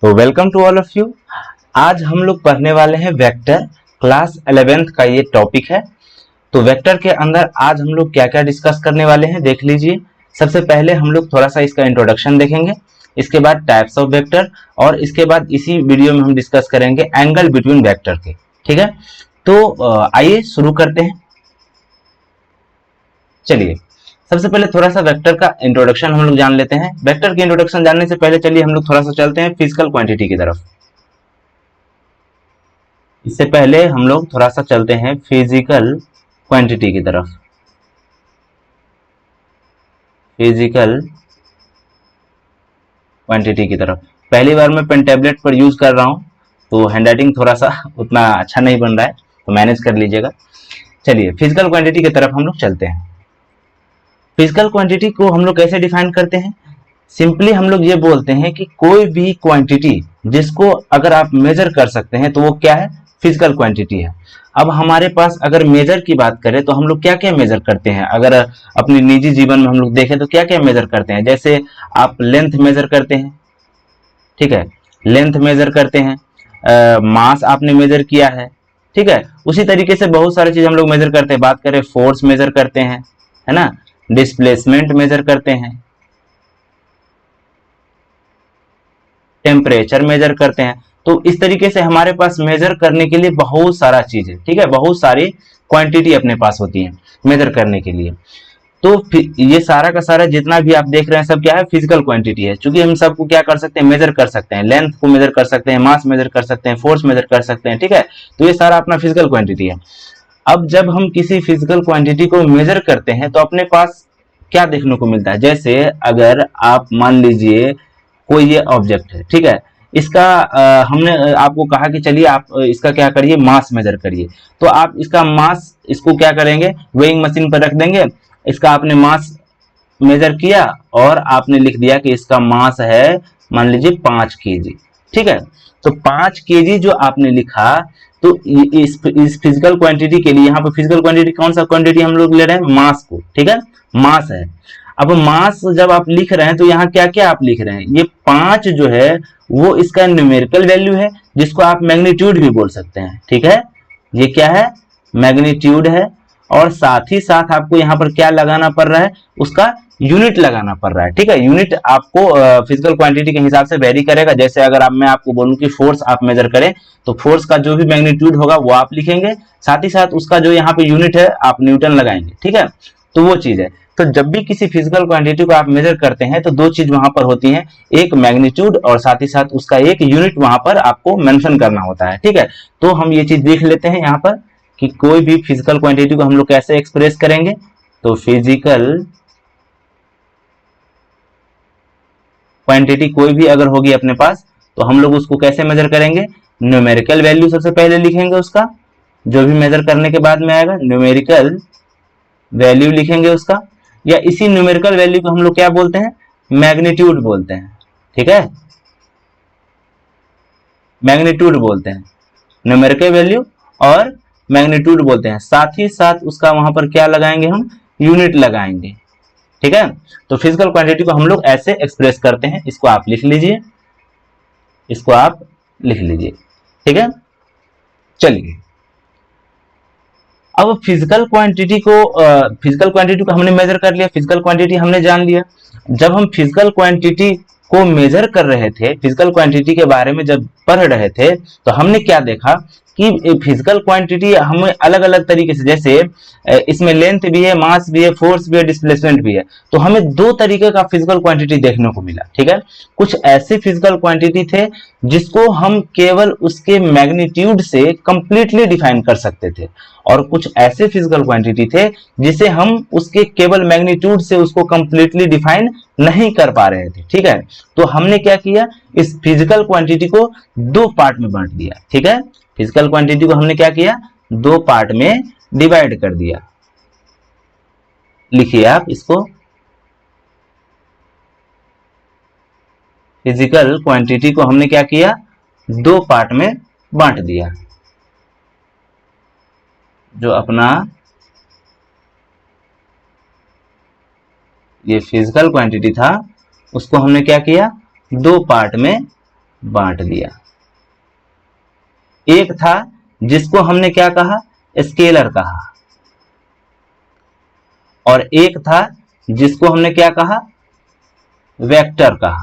तो welcome to all of you. आज हम लोग पढ़ने वाले हैं वेक्टर। क्लास 11th का ये टॉपिक है। तो वेक्टर के अंदर आज हम लोग क्या क्या डिस्कस करने वाले हैं देख लीजिए। सबसे पहले हम लोग थोड़ा सा इसका इंट्रोडक्शन देखेंगे, इसके बाद टाइप्स ऑफ वेक्टर, और इसके बाद इसी वीडियो में हम डिस्कस करेंगे एंगल बिटवीन वेक्टर के। ठीक है, तो आइए शुरू करते हैं। चलिए सबसे पहले थोड़ा सा वेक्टर का इंट्रोडक्शन हम लोग जान लेते हैं। वेक्टर की इंट्रोडक्शन जानने से पहले चलिए हम लोग थोड़ा सा चलते हैं फिजिकल क्वांटिटी की तरफ। इससे पहले हम लोग थोड़ा सा चलते हैं फिजिकल क्वांटिटी की तरफ। फिजिकल क्वांटिटी की तरफ पहली बार मैं पेन टैबलेट पर यूज कर रहा हूं, तो हैंडराइटिंग थोड़ा सा उतना अच्छा नहीं बन रहा है, तो मैनेज कर लीजिएगा। चलिए फिजिकल क्वांटिटी की तरफ हम लोग चलते हैं। फिजिकल क्वांटिटी को हम लोग कैसे डिफाइन करते हैं? सिंपली हम लोग ये बोलते हैं कि कोई भी क्वांटिटी जिसको अगर आप मेजर कर सकते हैं तो वो क्या है? फिजिकल क्वांटिटी है। अब हमारे पास अगर मेजर की बात करें तो हम लोग क्या क्या मेजर करते हैं? अगर अपने निजी जीवन में हम लोग देखें तो क्या क्या मेजर करते हैं? जैसे आप लेंथ मेजर करते हैं, ठीक है, लेंथ मेजर करते हैं, मास आपने मेजर किया है, ठीक है। उसी तरीके से बहुत सारी चीज हम लोग मेजर करते हैं। बात करें फोर्स मेजर करते हैं, है ना, डिस्प्लेसमेंट मेजर करते हैं, टेम्परेचर मेजर करते हैं। तो इस तरीके से हमारे पास मेजर करने के लिए बहुत सारा चीज है, ठीक है, बहुत सारी क्वांटिटी अपने पास होती है मेजर करने के लिए। तो ये सारा का सारा जितना भी आप देख रहे हैं सब क्या है? फिजिकल क्वांटिटी है। क्योंकि हम सबको क्या कर सकते हैं? मेजर कर सकते हैं। लेंथ को मेजर कर सकते हैं, मास मेजर कर सकते हैं, फोर्स मेजर कर सकते हैं, ठीक है। तो ये सारा अपना फिजिकल क्वांटिटी है। अब जब हम किसी फिजिकल क्वांटिटी को मेजर करते हैं तो अपने पास क्या देखने को मिलता है? जैसे अगर आप मान लीजिए कोई ये ऑब्जेक्ट है, ठीक है, इसका हमने आपको कहा कि चलिए आप इसका क्या करिए? मास मेजर करिए। तो आप इसका मास, इसको क्या करेंगे? वेइंग मशीन पर रख देंगे। इसका आपने मास मेजर किया और आपने लिख दिया कि इसका मास है मान लीजिए 5 kg, ठीक है। तो 5 kg जो आपने लिखा, तो इस फिजिकल क्वांटिटी के लिए यहाँ पर फिजिकल क्वांटिटी कौन सा क्वांटिटी हम लोग ले रहे हैं? मास को, ठीक है, मास है। अब मास जब आप लिख रहे हैं तो यहाँ क्या क्या आप लिख रहे हैं? ये 5 जो है वो इसका न्यूमेरिकल वैल्यू है, जिसको आप मैग्नीट्यूड भी बोल सकते हैं, ठीक है। ये क्या है? मैग्नीट्यूड है। और साथ ही साथ आपको यहाँ पर क्या लगाना पड़ रहा है? उसका यूनिट लगाना पड़ रहा है, ठीक है। यूनिट आपको फिजिकल क्वांटिटी के हिसाब से वेरी करेगा। जैसे अगर आप, मैं आपको बोलूं कि फोर्स आप मेजर करें, तो फोर्स का जो भी मैग्नीट्यूड होगा वो आप लिखेंगे, साथ ही साथ उसका जो यहाँ पे यूनिट है आप न्यूटन लगाएंगे, ठीक है। तो वो चीज है। तो जब भी किसी फिजिकल क्वांटिटी को आप मेजर करते हैं तो दो चीज वहां पर होती हैं, एक मैग्नीट्यूड और साथ ही साथ उसका एक यूनिट वहां पर आपको मेंशन करना होता है, ठीक है। तो हम ये चीज देख लेते हैं यहाँ पर कि कोई भी फिजिकल क्वांटिटी को हम लोग कैसे एक्सप्रेस करेंगे। तो फिजिकल क्वांटिटी कोई भी अगर होगी अपने पास तो हम लोग उसको कैसे मेजर करेंगे? न्यूमेरिकल वैल्यू सबसे पहले लिखेंगे, उसका जो भी मेजर करने के बाद में आएगा न्यूमेरिकल वैल्यू लिखेंगे उसका, या इसी न्यूमेरिकल वैल्यू को हम लोग क्या बोलते हैं? मैग्नीट्यूड बोलते हैं, ठीक है, मैग्नीट्यूड बोलते हैं। न्यूमेरिकल वैल्यू और मैग्नीट्यूड बोलते हैं। साथ ही साथ उसका वहां पर क्या लगाएंगे? हम यूनिट लगाएंगे, ठीक है। तो फिजिकल क्वांटिटी को हम लोग ऐसे एक्सप्रेस करते हैं। इसको आप लिख लीजिए, इसको आप लिख लीजिए, ठीक है। चलिए अब फिजिकल क्वांटिटी को हमने मेजर कर लिया, फिजिकल क्वांटिटी हमने जान लिया। जब हम फिजिकल क्वांटिटी को मेजर कर रहे थे, फिजिकल क्वांटिटी के बारे में जब पढ़ रहे थे, तो हमने क्या देखा कि फिजिकल क्वांटिटी हमें अलग अलग तरीके से, जैसे इसमें लेंथ भी है, मास भी है, फोर्स भी है, डिस्प्लेसमेंट भी है। तो हमें दो तरीके का फिजिकल क्वांटिटी देखने को मिला, ठीक है। कुछ ऐसे फिजिकल क्वांटिटी थे जिसको हम केवल उसके मैग्नीट्यूड से कंप्लीटली डिफाइन कर सकते थे, और कुछ ऐसे फिजिकल क्वांटिटी थे जिसे हम उसके केवल मैग्नीट्यूड से उसको कंप्लीटली डिफाइन नहीं कर पा रहे थे, ठीक है। तो हमने क्या किया? इस फिजिकल क्वांटिटी को दो पार्ट में बांट दिया, ठीक है। फिजिकल क्वांटिटी को हमने क्या किया? दो पार्ट में डिवाइड कर दिया। लिखिए आप इसको, फिजिकल क्वांटिटी को हमने क्या किया? दो पार्ट में बांट दिया। जो अपना ये फिजिकल क्वांटिटी था उसको हमने क्या किया? दो पार्ट में बांट दिया। एक था जिसको हमने क्या कहा, स्केलर कहा, और एक था जिसको हमने क्या कहा, वेक्टर कहा।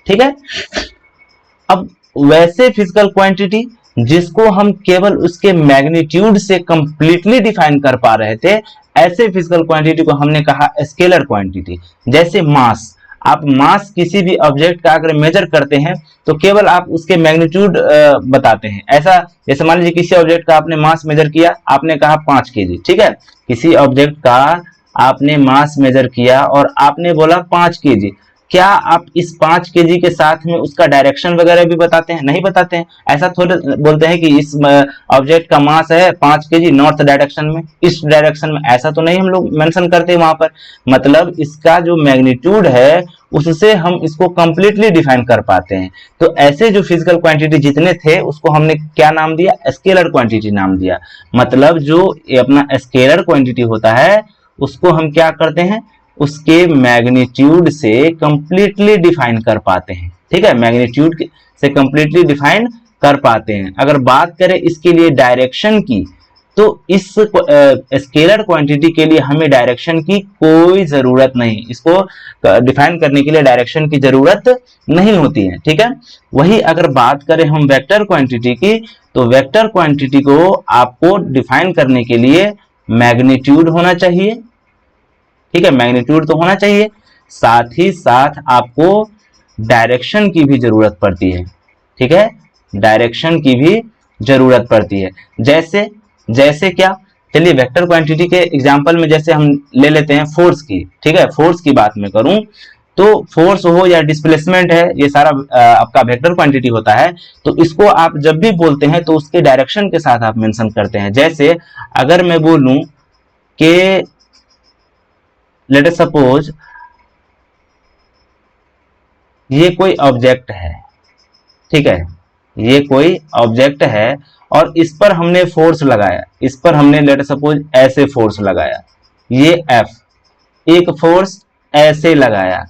ठीक है। अब वैसे फिजिकल क्वांटिटी जिसको हम केवल उसके मैग्नीट्यूड से कंप्लीटली डिफाइन कर पा रहे थे, ऐसे फिजिकल क्वांटिटी को हमने कहा स्केलर क्वांटिटी। जैसे मास, आप मास किसी भी ऑब्जेक्ट का अगर मेजर करते हैं तो केवल आप उसके मैग्नीट्यूड बताते हैं। ऐसा जैसे मान लीजिए किसी ऑब्जेक्ट का आपने मास मेजर किया, आपने कहा 5 केजी। ठीक है, किसी ऑब्जेक्ट का आपने मास मेजर किया और आपने बोला 5 केजी। क्या आप इस 5 केजी के साथ में उसका डायरेक्शन वगैरह भी बताते हैं? नहीं बताते हैं। ऐसा थोड़े बोलते हैं कि इस ऑब्जेक्ट का मास है 5 केजी नॉर्थ डायरेक्शन में, इस डायरेक्शन में, ऐसा तो नहीं हम लोग मेंशन करते वहां पर। मतलब इसका जो मैग्नीट्यूड है उससे हम इसको कंप्लीटली डिफाइन कर पाते हैं। तो ऐसे जो फिजिकल क्वांटिटी जितने थे उसको हमने क्या नाम दिया, स्केलर क्वांटिटी नाम दिया। मतलब जो अपना स्केलर क्वांटिटी होता है उसको हम क्या करते हैं, उसके मैग्नीट्यूड से कंप्लीटली डिफाइन कर पाते हैं। ठीक है, मैग्नीट्यूड से कंप्लीटली डिफाइन कर पाते हैं। अगर बात करें इसके लिए डायरेक्शन की, तो इस स्केलर क्वांटिटी के लिए हमें डायरेक्शन की कोई जरूरत नहीं, इसको डिफाइन करने के लिए डायरेक्शन की जरूरत नहीं होती है। ठीक है। वही अगर बात करें हम वेक्टर क्वांटिटी की, तो वेक्टर क्वांटिटी को आपको डिफाइन करने के लिए मैग्नीट्यूड होना चाहिए। ठीक है, मैग्नीट्यूड तो होना चाहिए, साथ ही साथ आपको डायरेक्शन की भी जरूरत पड़ती है। ठीक है, डायरेक्शन की भी जरूरत पड़ती है। जैसे जैसे क्या, चलिए वेक्टर क्वांटिटी के एग्जांपल में जैसे हम ले लेते हैं फोर्स की। ठीक है, फोर्स की बात मैं करूं तो फोर्स हो या डिस्प्लेसमेंट है, ये सारा आपका वेक्टर क्वांटिटी होता है। तो इसको आप जब भी बोलते हैं तो उसके डायरेक्शन के साथ आप मेंशन करते हैं। जैसे अगर मैं बोलूं कि लेट अस सपोज ये कोई ऑब्जेक्ट है। ठीक है, ये कोई ऑब्जेक्ट है और इस पर हमने फोर्स लगाया, इस पर हमने लेट अस सपोज ऐसे फोर्स लगाया, ये F, एक फोर्स ऐसे लगाया,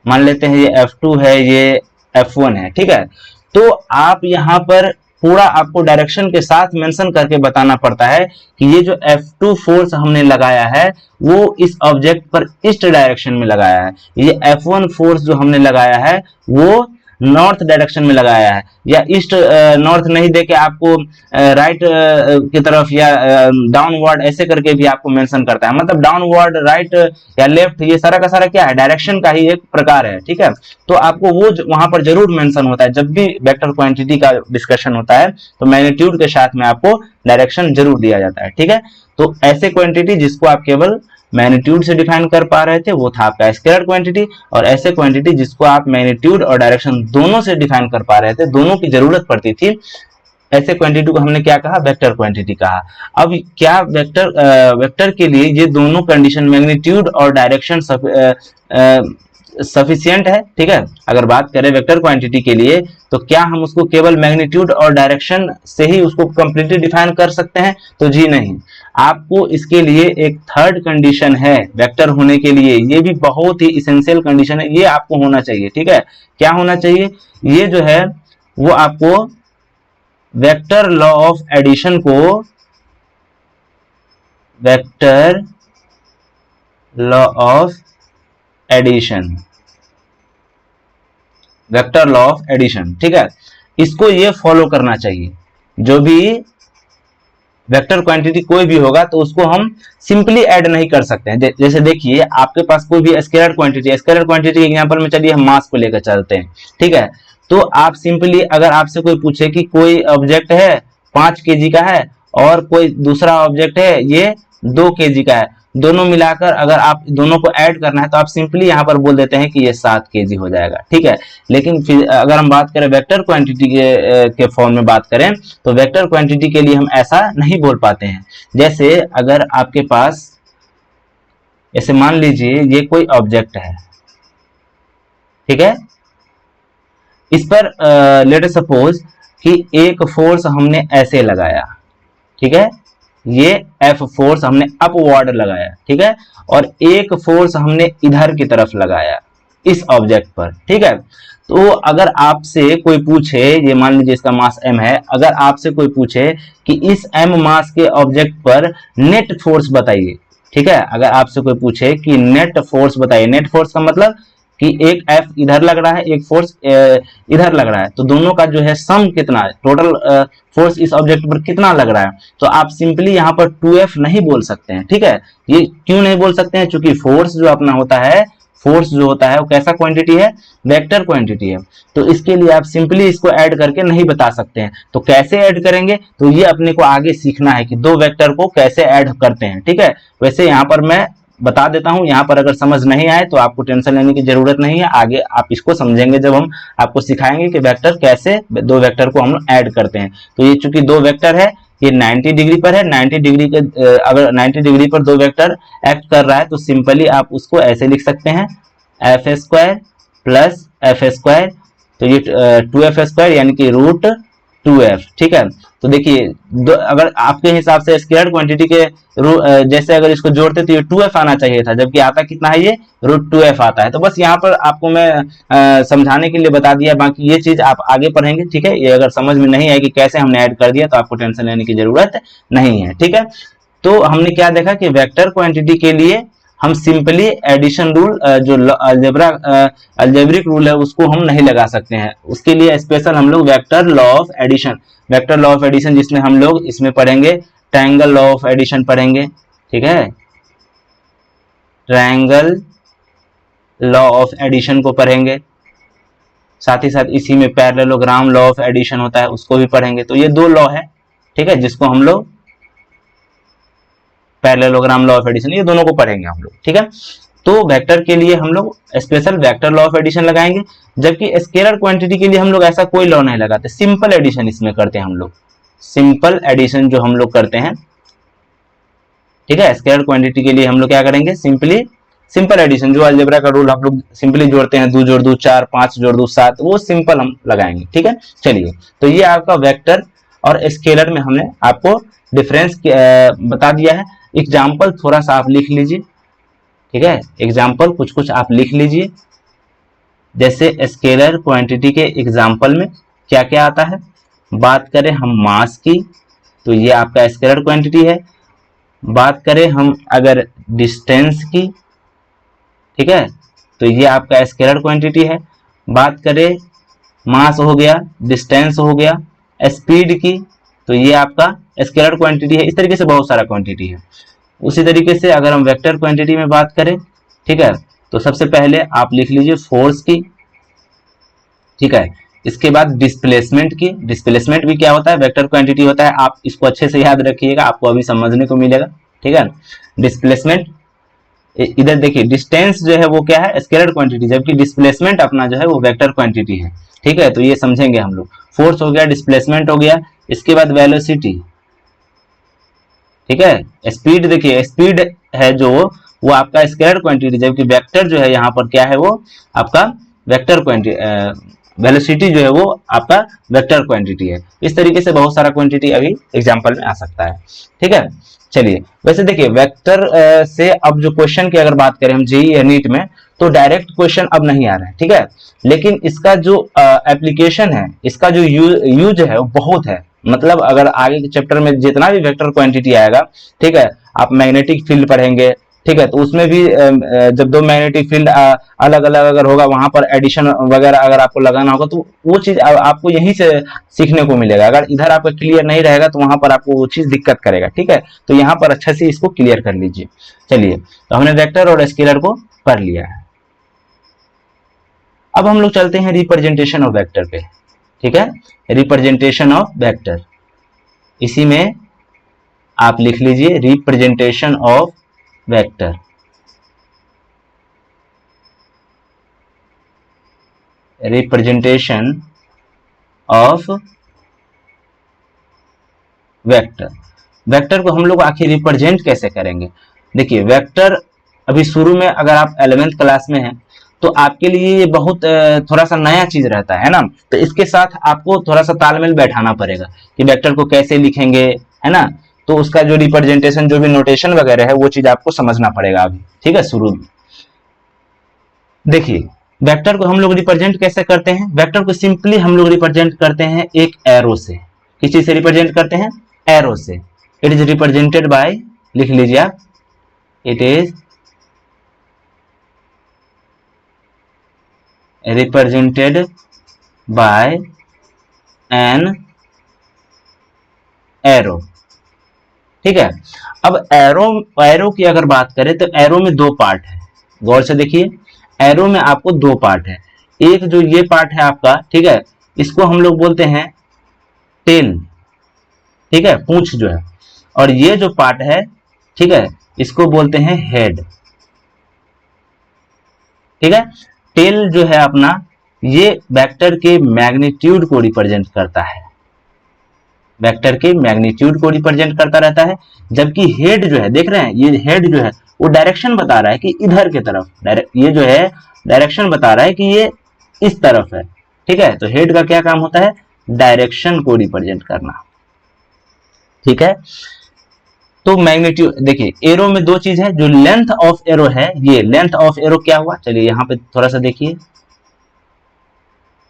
मान लेते हैं ये F2 है, ये F1 है। ठीक है, तो आप यहां पर पूरा आपको डायरेक्शन के साथ मेंशन करके बताना पड़ता है कि ये जो F2 फोर्स हमने लगाया है वो इस ऑब्जेक्ट पर ईस्ट डायरेक्शन में लगाया है, ये F1 फोर्स जो हमने लगाया है वो नॉर्थ डायरेक्शन में लगाया है, या ईस्ट नॉर्थ नहीं देके आपको राइट की तरफ या डाउनवर्ड ऐसे करके भी आपको मेंशन करता है। मतलब डाउनवर्ड, राइट या लेफ्ट, ये सारा का सारा क्या है, डायरेक्शन का ही एक प्रकार है। ठीक है, तो आपको वो वहां पर जरूर मेंशन होता है। जब भी वेक्टर क्वांटिटी का डिस्कशन होता है तो मैग्नीट्यूड के साथ में आपको डायरेक्शन जरूर दिया जाता है। ठीक है, तो ऐसे क्वांटिटी जिसको आप केवल मैग्नीट्यूड से डिफाइन कर पा रहे थे वो था आपका स्केलर क्वांटिटी, और ऐसे क्वांटिटी जिसको आप मैग्नीट्यूड और डायरेक्शन दोनों से डिफाइन कर पा रहे थे, दोनों की जरूरत पड़ती थी, ऐसे क्वांटिटी को हमने क्या कहा, वेक्टर क्वांटिटी कहा। अब क्या वेक्टर के लिए ये दोनों कंडीशन मैग्नीट्यूड और डायरेक्शन सफिशिएंट है। ठीक है, अगर बात करें वेक्टर क्वांटिटी के लिए तो क्या हम उसको केवल मैग्नीट्यूड और डायरेक्शन से ही उसको कंप्लीटली डिफाइन कर सकते हैं? तो जी नहीं, आपको इसके लिए एक थर्ड कंडीशन है वेक्टर होने के लिए, ये भी बहुत ही इसेंशियल कंडीशन है, ये आपको होना चाहिए। ठीक है, क्या होना चाहिए, ये जो है वो आपको वेक्टर लॉ ऑफ एडिशन को, vector law of addition, vector law of addition, ठीक है, इसको ये फॉलो करना चाहिए। जो भी वेक्टर क्वांटिटी कोई भी होगा तो उसको हम सिंपली ऐड नहीं कर सकते हैं। जैसे देखिए आपके पास कोई भी स्केलर क्वांटिटी, स्केलर क्वांटिटी के एग्जांपल में चलिए हम मास को लेकर चलते हैं। ठीक है, तो आप सिंपली अगर आपसे कोई पूछे कि कोई ऑब्जेक्ट है 5 केजी का है और कोई दूसरा ऑब्जेक्ट है ये 2 केजी का है, दोनों मिलाकर अगर आप दोनों को ऐड करना है तो आप सिंपली यहाँ पर बोल देते हैं कि ये 7 केजी हो जाएगा। ठीक है, लेकिन फिर अगर हम बात करें वेक्टर क्वांटिटी के फॉर्म में बात करें तो वेक्टर क्वांटिटी के लिए हम ऐसा नहीं बोल पाते हैं। जैसे अगर आपके पास, ऐसे मान लीजिए ये कोई ऑब्जेक्ट है, ठीक है, इस पर लेट अस सपोज कि एक फोर्स हमने ऐसे लगाया, ठीक है, ये F फोर्स हमने अपवर्ड लगाया, ठीक है, और एक फोर्स हमने इधर की तरफ लगाया, इस ऑब्जेक्ट पर, ठीक है। तो अगर आपसे कोई पूछे, ये मान लीजिए इसका मास m है, अगर आपसे कोई पूछे कि इस m मास के ऑब्जेक्ट पर नेट फोर्स बताइए, ठीक है, अगर आपसे कोई पूछे कि नेट फोर्स बताइए, नेट फोर्स का मतलब कि एक F इधर लग रहा है, एक फोर्स इधर लग रहा है, तो दोनों का जो है सम कितना है, टोटल फोर्स इस ऑब्जेक्ट पर कितना लग रहा है, तो आप सिंपली यहाँ पर 2F नहीं बोल सकते हैं, ठीक है। ये क्यों नहीं बोल सकते हैं, क्योंकि फोर्स जो अपना होता है, फोर्स जो होता है वो कैसा क्वांटिटी है, वेक्टर क्वांटिटी है। तो इसके लिए आप सिंपली इसको ऐड करके नहीं बता सकते हैं। तो कैसे ऐड करेंगे, तो ये अपने को आगे सीखना है कि दो वेक्टर को कैसे ऐड करते हैं, ठीक है। वैसे यहाँ पर मैं बता देता हूं, यहाँ पर अगर समझ नहीं आए तो आपको टेंशन लेने की जरूरत नहीं है, आगे आप इसको समझेंगे जब हम आपको सिखाएंगे कि वेक्टर कैसे दो वेक्टर को हम ऐड करते हैं। तो ये चूंकि दो वेक्टर है, ये 90 डिग्री पर है, 90 डिग्री के अगर 90 डिग्री पर दो वेक्टर एक्ट कर रहा है तो सिंपली आप उसको ऐसे लिख सकते हैं, F square plus F square, तो ये 2f² यानी कि √2f, ठीक है। तो देखिए अगर आपके हिसाब से स्केलर क्वांटिटी के जैसे अगर इसको जोड़ते तो ये 2f आना चाहिए था, जबकि आता कितना है, ये √2f आता है। तो बस यहाँ पर आपको मैं समझाने के लिए बता दिया, बाकी ये चीज आप आगे पढ़ेंगे, ठीक है। ये अगर समझ में नहीं आए कि कैसे हमने ऐड कर दिया तो आपको टेंशन लेने की जरूरत नहीं है, ठीक है। तो हमने क्या देखा कि वेक्टर क्वांटिटी के लिए हम सिंपली एडिशन रूल, जो अल्जेब्रिक रूल है उसको हम नहीं लगा सकते हैं, उसके लिए स्पेशल हम लोग वेक्टर लॉ ऑफ एडिशन, जिसमें हम लोग इसमें पढ़ेंगे ट्रायंगल लॉ ऑफ एडिशन पढ़ेंगे, ठीक है, ट्रायंगल लॉ ऑफ एडिशन को पढ़ेंगे, साथ ही साथ इसी में पैरेललोग्राम लॉ ऑफ एडिशन होता है उसको भी पढ़ेंगे। तो ये दो लॉ है, ठीक है, जिसको हम लोग पैरेललोग्राम लॉ ऑफ एडिशन, ये दोनों को पढ़ेंगे हम लोग, ठीक है। तो वेक्टर के लिए हम लोग special vector law of addition लगाएंगे, जबकि स्केलर क्वांटिटी के लिए हम लोग ऐसा कोई लॉ नहीं लगाते, सिंपल एडिशन इसमें करते हैं हम लोग, सिंपल एडिशन जो हम लोग करते हैं, ठीक है। स्केलर क्वांटिटी के लिए हम लोग क्या करेंगे, सिंपल एडिशन, जो अलजेब्रा का रूल हम लोग सिंपली जोड़ते हैं, 2 जोड़ 2 4, 5 जोड़ 2 7, वो सिंपल हम लगाएंगे, ठीक है। चलिए, तो ये आपका वेक्टर और स्केलर में हमने आपको डिफरेंस बता दिया है। एग्जाम्पल थोड़ा सा आप लिख लीजिए, ठीक है, एग्जाम्पल कुछ कुछ आप लिख लीजिए। जैसे स्केलर क्वांटिटी के एग्जाम्पल में क्या क्या आता है, बात करें हम मास की तो ये आपका स्केलर क्वांटिटी है, बात करें हम अगर डिस्टेंस की, ठीक है, तो ये आपका स्केलर क्वांटिटी है, बात करें मास हो गया, डिस्टेंस हो गया, स्पीड की, तो ये आपका स्केलर क्वांटिटी है। इस तरीके से बहुत सारा क्वांटिटी है। उसी तरीके से अगर हम वेक्टर क्वांटिटी में बात करें, ठीक है, तो सबसे पहले आप लिख लीजिए फोर्स की, ठीक है, इसके बाद डिस्प्लेसमेंट की, डिस्प्लेसमेंट भी क्या होता है, वेक्टर क्वांटिटी होता है, आप इसको अच्छे से याद रखिएगा, आपको अभी समझने को मिलेगा, ठीक है। डिस्प्लेसमेंट, इधर देखिए डिस्टेंस जो है वो क्या है, स्केलर क्वांटिटी, जबकि डिस्प्लेसमेंट अपना जो है वो वेक्टर क्वांटिटी है, ठीक है। तो ये समझेंगे हम लोग, फोर्स हो गया, डिस्प्लेसमेंट हो गया, इसके बाद वेलोसिटी, ठीक है। स्पीड, देखिए स्पीड है जो वो आपका स्केलर क्वांटिटी, जबकि वेक्टर जो है यहाँ पर क्या है, वो आपका वेक्टर क्वांटिटी, वेलोसिटी जो है वो आपका वेक्टर क्वांटिटी है। इस तरीके से बहुत सारा क्वांटिटी अभी एग्जांपल में आ सकता है, ठीक है। चलिए, वैसे देखिए वेक्टर से अब जो क्वेश्चन की अगर बात करें हम जेईई या नीट में, तो डायरेक्ट क्वेश्चन अब नहीं आ रहा है, ठीक है, लेकिन इसका जो एप्लीकेशन है, इसका जो यूज है वो बहुत है। मतलब अगर आगे के चैप्टर में जितना भी वेक्टर क्वांटिटी आएगा, ठीक है, आप मैग्नेटिक फील्ड पढ़ेंगे, ठीक है, तो उसमें भी जब दो मैग्नेटिक फील्ड अलग अलग अगर होगा, वहां पर एडिशन वगैरह अगर आपको लगाना होगा, तो वो चीज आपको यहीं से सीखने को मिलेगा। अगर इधर आपका क्लियर नहीं रहेगा तो वहां पर आपको वो चीज दिक्कत करेगा, ठीक है। तो यहाँ पर अच्छे से इसको क्लियर कर लीजिए। चलिए, तो हमने वेक्टर और स्केलर को पढ़ लिया है। अब हम लोग चलते हैं रिप्रेजेंटेशन ऑफ वेक्टर पे, ठीक है, रिप्रेजेंटेशन ऑफ वेक्टर। इसी में आप लिख लीजिए representation of vector. Representation of vector, vector को हम लोग आखिर रिप्रेजेंट कैसे करेंगे। देखिए वेक्टर अभी शुरू में अगर आप 11th क्लास में हैं तो आपके लिए ये बहुत थोड़ा सा नया चीज रहता है ना, तो इसके साथ आपको थोड़ा सा तालमेल बैठाना पड़ेगा कि वेक्टर को कैसे लिखेंगे, है ना। तो उसका जो रिप्रेजेंटेशन, जो भी नोटेशन वगैरह है, वो चीज आपको समझना पड़ेगा अभी, ठीक है, शुरू में। देखिए वेक्टर को हम लोग रिप्रेजेंट कैसे करते हैं? वेक्टर को सिंपली हम लोग रिप्रेजेंट करते हैं एक एरो से। किस चीज से रिप्रेजेंट करते हैं? एरो से। इट इज रिप्रेजेंटेड बाय, लिख लीजिए आप, it is represented by an arrow. ठीक है। अब एरो की अगर बात करें तो एरो में दो पार्ट है, गौर से देखिए। एरो में आपको दो पार्ट है। एक जो ये पार्ट है आपका, ठीक है, इसको हम लोग बोलते हैं टेल, ठीक है, पूंछ जो है। और ये जो पार्ट है, ठीक है, इसको बोलते हैं हेड। ठीक है। टेल जो है अपना, ये वेक्टर के मैग्नीट्यूड को रिप्रेजेंट करता है, वेक्टर के मैग्नीट्यूड को रिप्रेजेंट करता रहता है। जबकि हेड जो है, देख रहे हैं, ये हेड जो है वो डायरेक्शन बता रहा है कि इधर की तरफ, ये जो है डायरेक्शन बता रहा है कि ये इस तरफ है। ठीक है। तो हेड का क्या काम होता है? डायरेक्शन को रिप्रेजेंट करना। ठीक है। तो मैग्नीट्यूड देखिए, एरो में दो चीज है। जो लेंथ ऑफ एरो है, ये लेंथ ऑफ एरो क्या हुआ, चलिए यहां पे थोड़ा सा देखिए।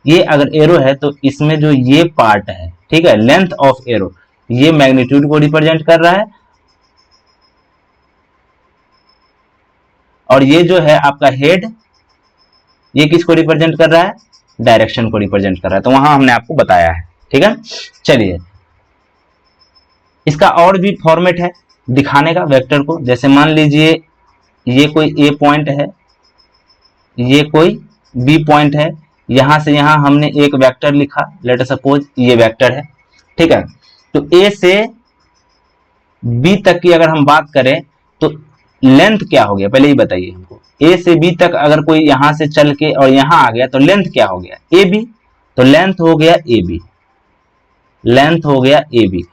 ये अगर एरो है तो इसमें जो ये पार्ट है, ठीक है, लेंथ ऑफ एरो, ये मैग्नीट्यूड को रिप्रेजेंट कर रहा है। और ये जो है आपका हेड, ये किसको रिप्रेजेंट कर रहा है? डायरेक्शन को रिप्रेजेंट कर रहा है। तो वहां हमने आपको बताया है। ठीक है। चलिए, इसका और भी फॉर्मेट है दिखाने का वेक्टर को। जैसे मान लीजिए ये कोई ए पॉइंट है, ये कोई बी पॉइंट है, यहां से यहां हमने एक वेक्टर लिखा, लेट अस सपोज ये वेक्टर है। ठीक है। तो ए से बी तक की अगर हम बात करें तो लेंथ क्या हो गया, पहले ही बताइए हमको। ए से बी तक अगर कोई यहां से चल के और यहां आ गया तो लेंथ क्या हो गया? A B. तो लेंथ हो गया ए बी, लेंथ हो गया ए बी।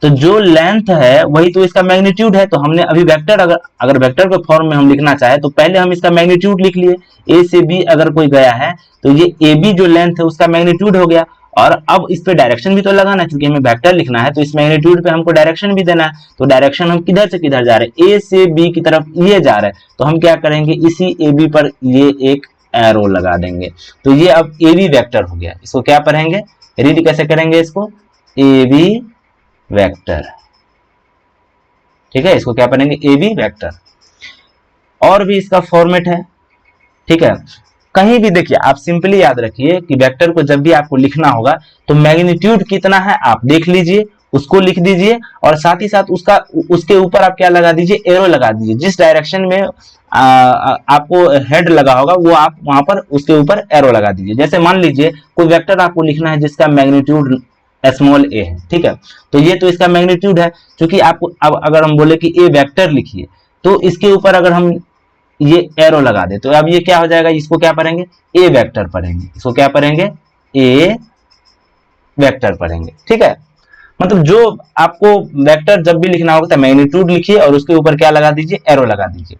तो जो लेंथ है वही तो इसका मैग्नीट्यूड है। तो हमने अभी वेक्टर, अगर वेक्टर के फॉर्म में हम लिखना चाहे तो पहले हम इसका मैग्नीट्यूड लिख लिए। ए से बी अगर कोई गया है तो ये ए बी जो लेंथ है उसका मैग्नीट्यूड हो गया। और अब इस पे डायरेक्शन भी तो लगाना है, क्योंकि हमें वेक्टर लिखना है तो इस मैग्नीट्यूड पे हमको डायरेक्शन भी देना है। तो डायरेक्शन हम किधर से किधर जा रहे हैं? ए से बी की तरफ ये जा रहे हैं। तो हम क्या करेंगे? इसी ए बी पर ये एक एरो लगा देंगे। तो ये अब ए बी वेक्टर हो गया। इसको क्या पढ़ेंगे, रीड कैसे करेंगे इसको? A B vector. ठीक है। इसको क्या पढ़ेंगे? A B vector. और भी इसका फॉर्मेट है। ठीक है। कहीं भी देखिए, आप सिंपली याद रखिए कि वेक्टर को जब भी आपको लिखना होगा तो मैग्नीट्यूड कितना है आप देख लीजिए, उसको लिख दीजिए। और साथ ही साथ उसके ऊपर आप क्या लगा दीजिए? एरो लगा दीजिए। जिस डायरेक्शन में आपको हेड लगा होगा वो आप वहां पर उसके ऊपर एरो लगा दीजिए। जैसे मान लीजिए कोई वेक्टर आपको लिखना है जिसका मैग्नीट्यूड स्मॉल ए है। ठीक है। तो ये तो इसका मैग्नीट्यूड है। क्योंकि आपको अब अगर हम बोले कि ए वेक्टर लिखिए तो इसके ऊपर अगर हम ये एरो लगा दे तो अब ये क्या हो जाएगा? इसको क्या पढ़ेंगे? ए वेक्टर पढ़ेंगे। इसको क्या पढ़ेंगे? ए वेक्टर पढ़ेंगे। ठीक है। मतलब जो आपको वेक्टर जब भी लिखना होगा तो मैग्नीट्यूड लिखिए और उसके ऊपर क्या लगा दीजिए? एरो लगा दीजिए।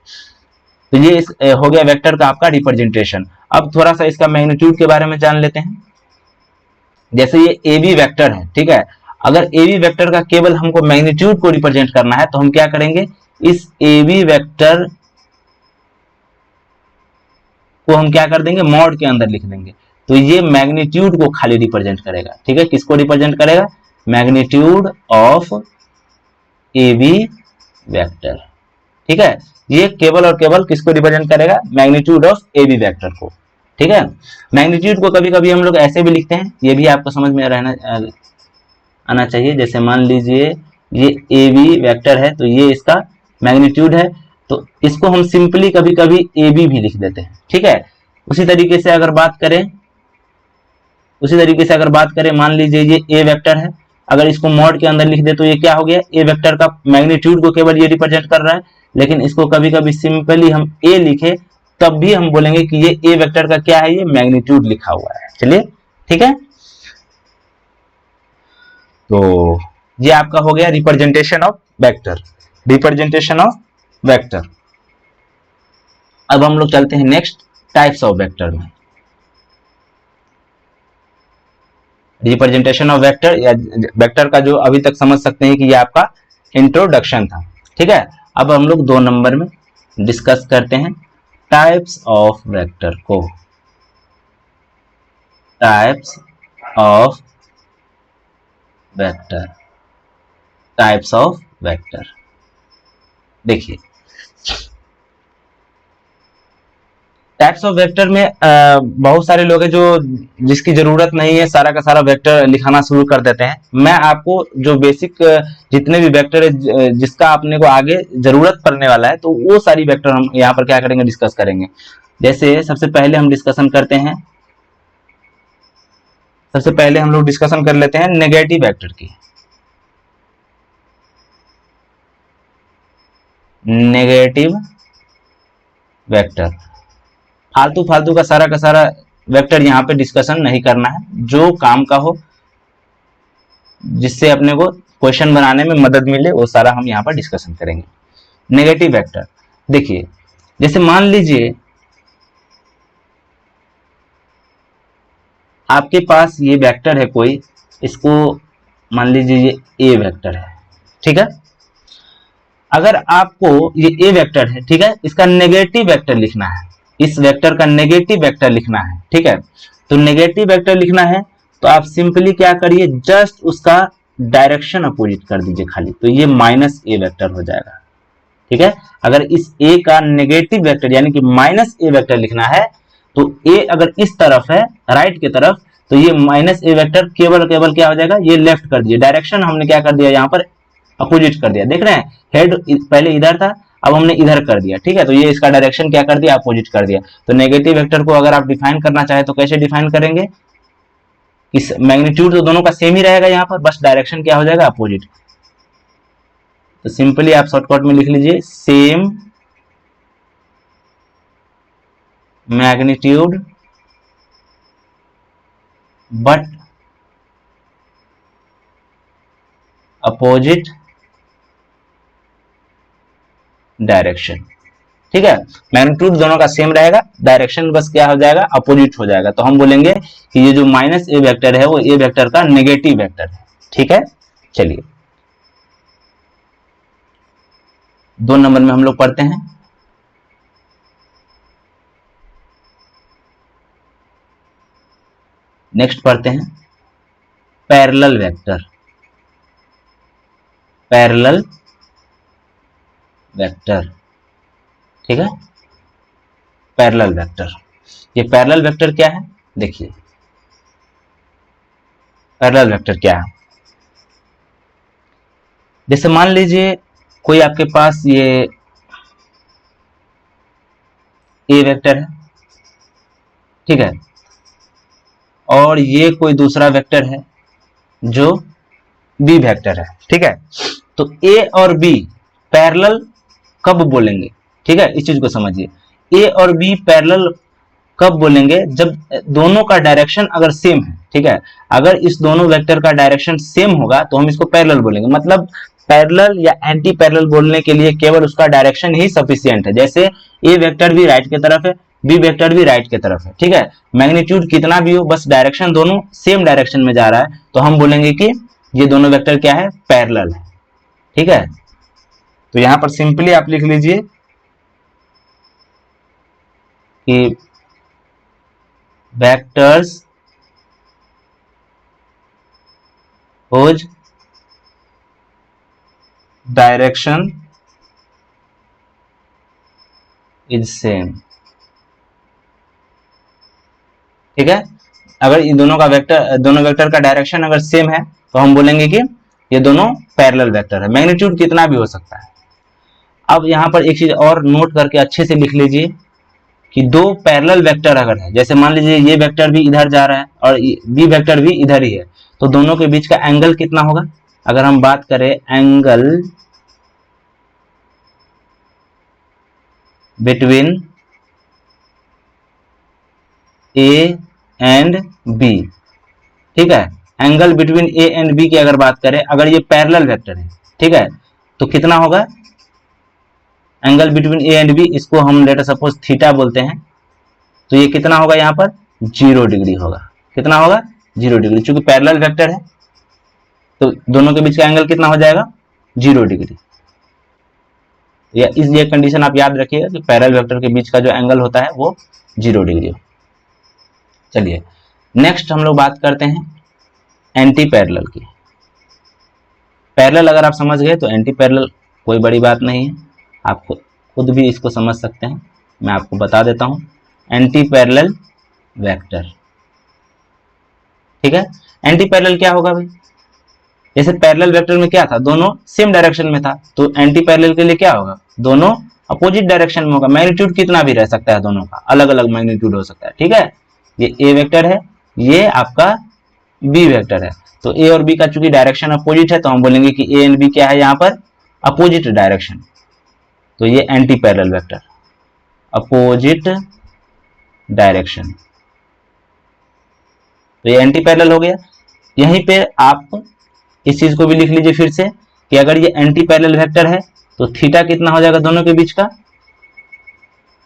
तो ये हो गया वेक्टर का आपका रिप्रेजेंटेशन। अब थोड़ा सा इसका मैग्नीट्यूड के बारे में जान लेते हैं। जैसे ये ए बी वेक्टर है, ठीक है, अगर ए बी वेक्टर का केवल हमको मैग्नीट्यूड को रिप्रेजेंट करना है तो हम क्या करेंगे? इस ए बी वेक्टर को हम क्या कर देंगे? मॉड के अंदर लिख देंगे। तो ये मैग्नीट्यूड को खाली रिप्रेजेंट करेगा। ठीक है। किसको रिप्रेजेंट करेगा? Magnitude of A B vector. ठीक है। ये केवल और केवल किसको रिप्रेजेंट करेगा? Magnitude of A B vector को। ठीक है। मैग्नीट्यूड को कभी कभी हम लोग ऐसे भी लिखते हैं, ये भी आपको समझ में आना चाहिए। जैसे मान लीजिए ये ए बी वेक्टर है तो ये इसका मैग्नीट्यूड है, तो इसको हम सिंपली कभी कभी ए बी भी लिख देते हैं। ठीक है। उसी तरीके से अगर बात करें, मान लीजिए ये ए वेक्टर है, अगर इसको मॉड के अंदर लिख दे तो ये क्या हो गया? ए वेक्टर का मैग्नीट्यूड को केवल ये रिप्रेजेंट कर रहा है। लेकिन इसको कभी कभी सिंपली हम ए लिखे तब भी हम बोलेंगे कि ये ए वेक्टर का क्या है? ये मैग्नीट्यूड लिखा हुआ है। चलिए, ठीक है। तो ये आपका हो गया representation of vector, representation of vector. अब हम लोग चलते हैं नेक्स्ट टाइप्स ऑफ वेक्टर में। रिप्रेजेंटेशन ऑफ वेक्टर या वेक्टर का जो अभी तक समझ सकते हैं कि ये आपका इंट्रोडक्शन था। ठीक है। अब हम लोग 2 नंबर में डिस्कस करते हैं टाइप्स ऑफ वेक्टर को। Types of vector, types of vector. देखिए टाइप्स ऑफ वेक्टर में बहुत सारे लोग हैं जो जिसकी जरूरत नहीं है, सारा का सारा वेक्टर लिखाना शुरू कर देते हैं। मैं आपको जो बेसिक जितने भी वेक्टर है जिसका अपने को आगे जरूरत पड़ने वाला है, तो वो सारी वेक्टर हम यहाँ पर क्या करेंगे, डिस्कस करेंगे। जैसे सबसे पहले हम डिस्कशन करते हैं, सबसे पहले हम लोग डिस्कशन कर लेते हैं नेगेटिव वेक्टर की। नेगेटिव वेक्टर, फालतू फालतू का सारा वेक्टर यहाँ पे डिस्कशन नहीं करना है, जो काम का हो, जिससे अपने को क्वेश्चन बनाने में मदद मिले, वो सारा हम यहाँ पर डिस्कशन करेंगे। नेगेटिव वेक्टर देखिए, जैसे मान लीजिए आपके पास ये वेक्टर है कोई, इसको मान लीजिए ये ए वेक्टर है, ठीक है। अगर आपको ये ए वेक्टर है, ठीक है, इसका नेगेटिव वेक्टर लिखना है, इस वेक्टर का नेगेटिव वेक्टर लिखना है, ठीक है। तो नेगेटिव वेक्टर लिखना है तो आप सिंपली क्या करिए, जस्ट उसका डायरेक्शन अपोजिट कर दीजिए खाली, तो ये माइनस ए वेक्टर हो जाएगा, ठीक है। अगर इस ए का नेगेटिव वेक्टर यानी कि माइनस ए वेक्टर लिखना है, तो ए अगर इस तरफ है, राइट की तरफ, तो ये माइनस ए वेक्टर केवल केवल क्या हो जाएगा, ये लेफ्ट कर दीजिए, डायरेक्शन हमने क्या कर दिया यहाँ पर, अपोजिट कर दिया। देख रहे हैं, हेड पहले इधर था, अब हमने इधर कर दिया, ठीक है। तो ये इसका डायरेक्शन क्या कर दिया, अपोजिट कर दिया। तो नेगेटिव वेक्टर को अगर आप डिफाइन करना चाहे तो कैसे डिफाइन करेंगे, इस मैग्नीट्यूड तो दोनों का सेम ही रहेगा यहाँ पर, बस डायरेक्शन क्या हो जाएगा, अपोजिट। तो सिंपली आप शॉर्टकट में लिख लीजिए, same magnitude but opposite direction, ठीक है। मैग्नीट्यूड दोनों का सेम रहेगा, डायरेक्शन बस क्या हो जाएगा, अपोजिट हो जाएगा। तो हम बोलेंगे कि ये जो माइनस ए वेक्टर है वो ए वेक्टर का नेगेटिव वेक्टर है, ठीक है। चलिए 2 नंबर में हम लोग पढ़ते हैं, नेक्स्ट पढ़ते हैं पैरेलल वेक्टर। पैरेलल वेक्टर, ठीक है, पैरेलल वेक्टर। ये पैरेलल वेक्टर क्या है, देखिए पैरेलल वेक्टर क्या है। जैसे मान लीजिए कोई आपके पास ये ए वेक्टर है, ठीक है, और ये कोई दूसरा वेक्टर है जो बी वेक्टर है, ठीक है। तो ए और बी पैरेलल कब बोलेंगे, ठीक है, इस चीज को समझिए। ए और बी पैरेलल कब बोलेंगे, जब दोनों का डायरेक्शन अगर सेम है, ठीक है। अगर इस दोनों वेक्टर का डायरेक्शन सेम होगा तो हम इसको पैरेलल बोलेंगे। मतलब पैरेलल या एंटी पैरेलल बोलने के लिए केवल उसका डायरेक्शन ही सफिशिएंट है। जैसे ए वेक्टर भी राइट की तरफ है, बी वेक्टर भी राइट की तरफ है, ठीक है। मैग्नीट्यूड कितना भी हो, बस डायरेक्शन दोनों सेम डायरेक्शन में जा रहा है, तो हम बोलेंगे कि ये दोनों वेक्टर क्या है, पैरेलल है, ठीक है। तो यहां पर सिंपली आप लिख लीजिए कि vectors whose direction is same, ठीक है। अगर इन दोनों का वेक्टर, दोनों वेक्टर का डायरेक्शन अगर सेम है तो हम बोलेंगे कि ये दोनों पैरेलल वेक्टर है। मैग्नीट्यूड कितना भी हो सकता है। अब यहां पर एक चीज और नोट करके अच्छे से लिख लीजिए कि दो पैरेलल वेक्टर अगर है, जैसे मान लीजिए ये वेक्टर भी इधर जा रहा है और बी वेक्टर भी इधर ही है, तो दोनों के बीच का एंगल कितना होगा। अगर हम बात करें angle between A and B, ठीक है, angle between A and B की अगर बात करें, अगर ये पैरेलल वेक्टर है, ठीक है, तो कितना होगा angle between A and B, इसको हम लेट सपोज थीटा बोलते हैं, तो ये कितना होगा, यहाँ पर 0 डिग्री होगा। कितना होगा, 0 डिग्री, चूंकि पैरेलल वेक्टर है तो दोनों के बीच का एंगल कितना हो जाएगा, 0 डिग्री। या इस ये कंडीशन आप याद रखिएगा कि पैरेलल वेक्टर के बीच का जो एंगल होता है वो 0 डिग्री हो। चलिए नेक्स्ट हम लोग बात करते हैं एंटी पैरेलल की। पैरेलल अगर आप समझ गए तो एंटी पैरेलल कोई बड़ी बात नहीं है, आप खुद भी इसको समझ सकते हैं। मैं आपको बता देता हूं, एंटी पैरेलल वेक्टर, ठीक है। एंटी पैरेलल क्या होगा भाई, जैसे पैरेलल वेक्टर में क्या था, दोनों सेम डायरेक्शन में था, तो एंटी पैरेलल के लिए क्या होगा, दोनों अपोजिट डायरेक्शन में होगा। मैग्नीट्यूड कितना भी रह सकता है, दोनों का अलग अलग मैग्नीट्यूड हो सकता है, ठीक है। ये ए वेक्टर है, ये आपका बी वेक्टर है, तो ए और बी का चूंकि डायरेक्शन अपोजिट है तो हम बोलेंगे कि ए एंड बी क्या है, यहाँ पर अपोजिट डायरेक्शन। तो ये anti parallel vector, opposite direction, तो ये एंटी पैरेलल हो गया। यहीं पे आप इस चीज को भी लिख लीजिए फिर से कि अगर ये एंटी पैरेलल वेक्टर है तो थीटा कितना हो जाएगा दोनों के बीच का,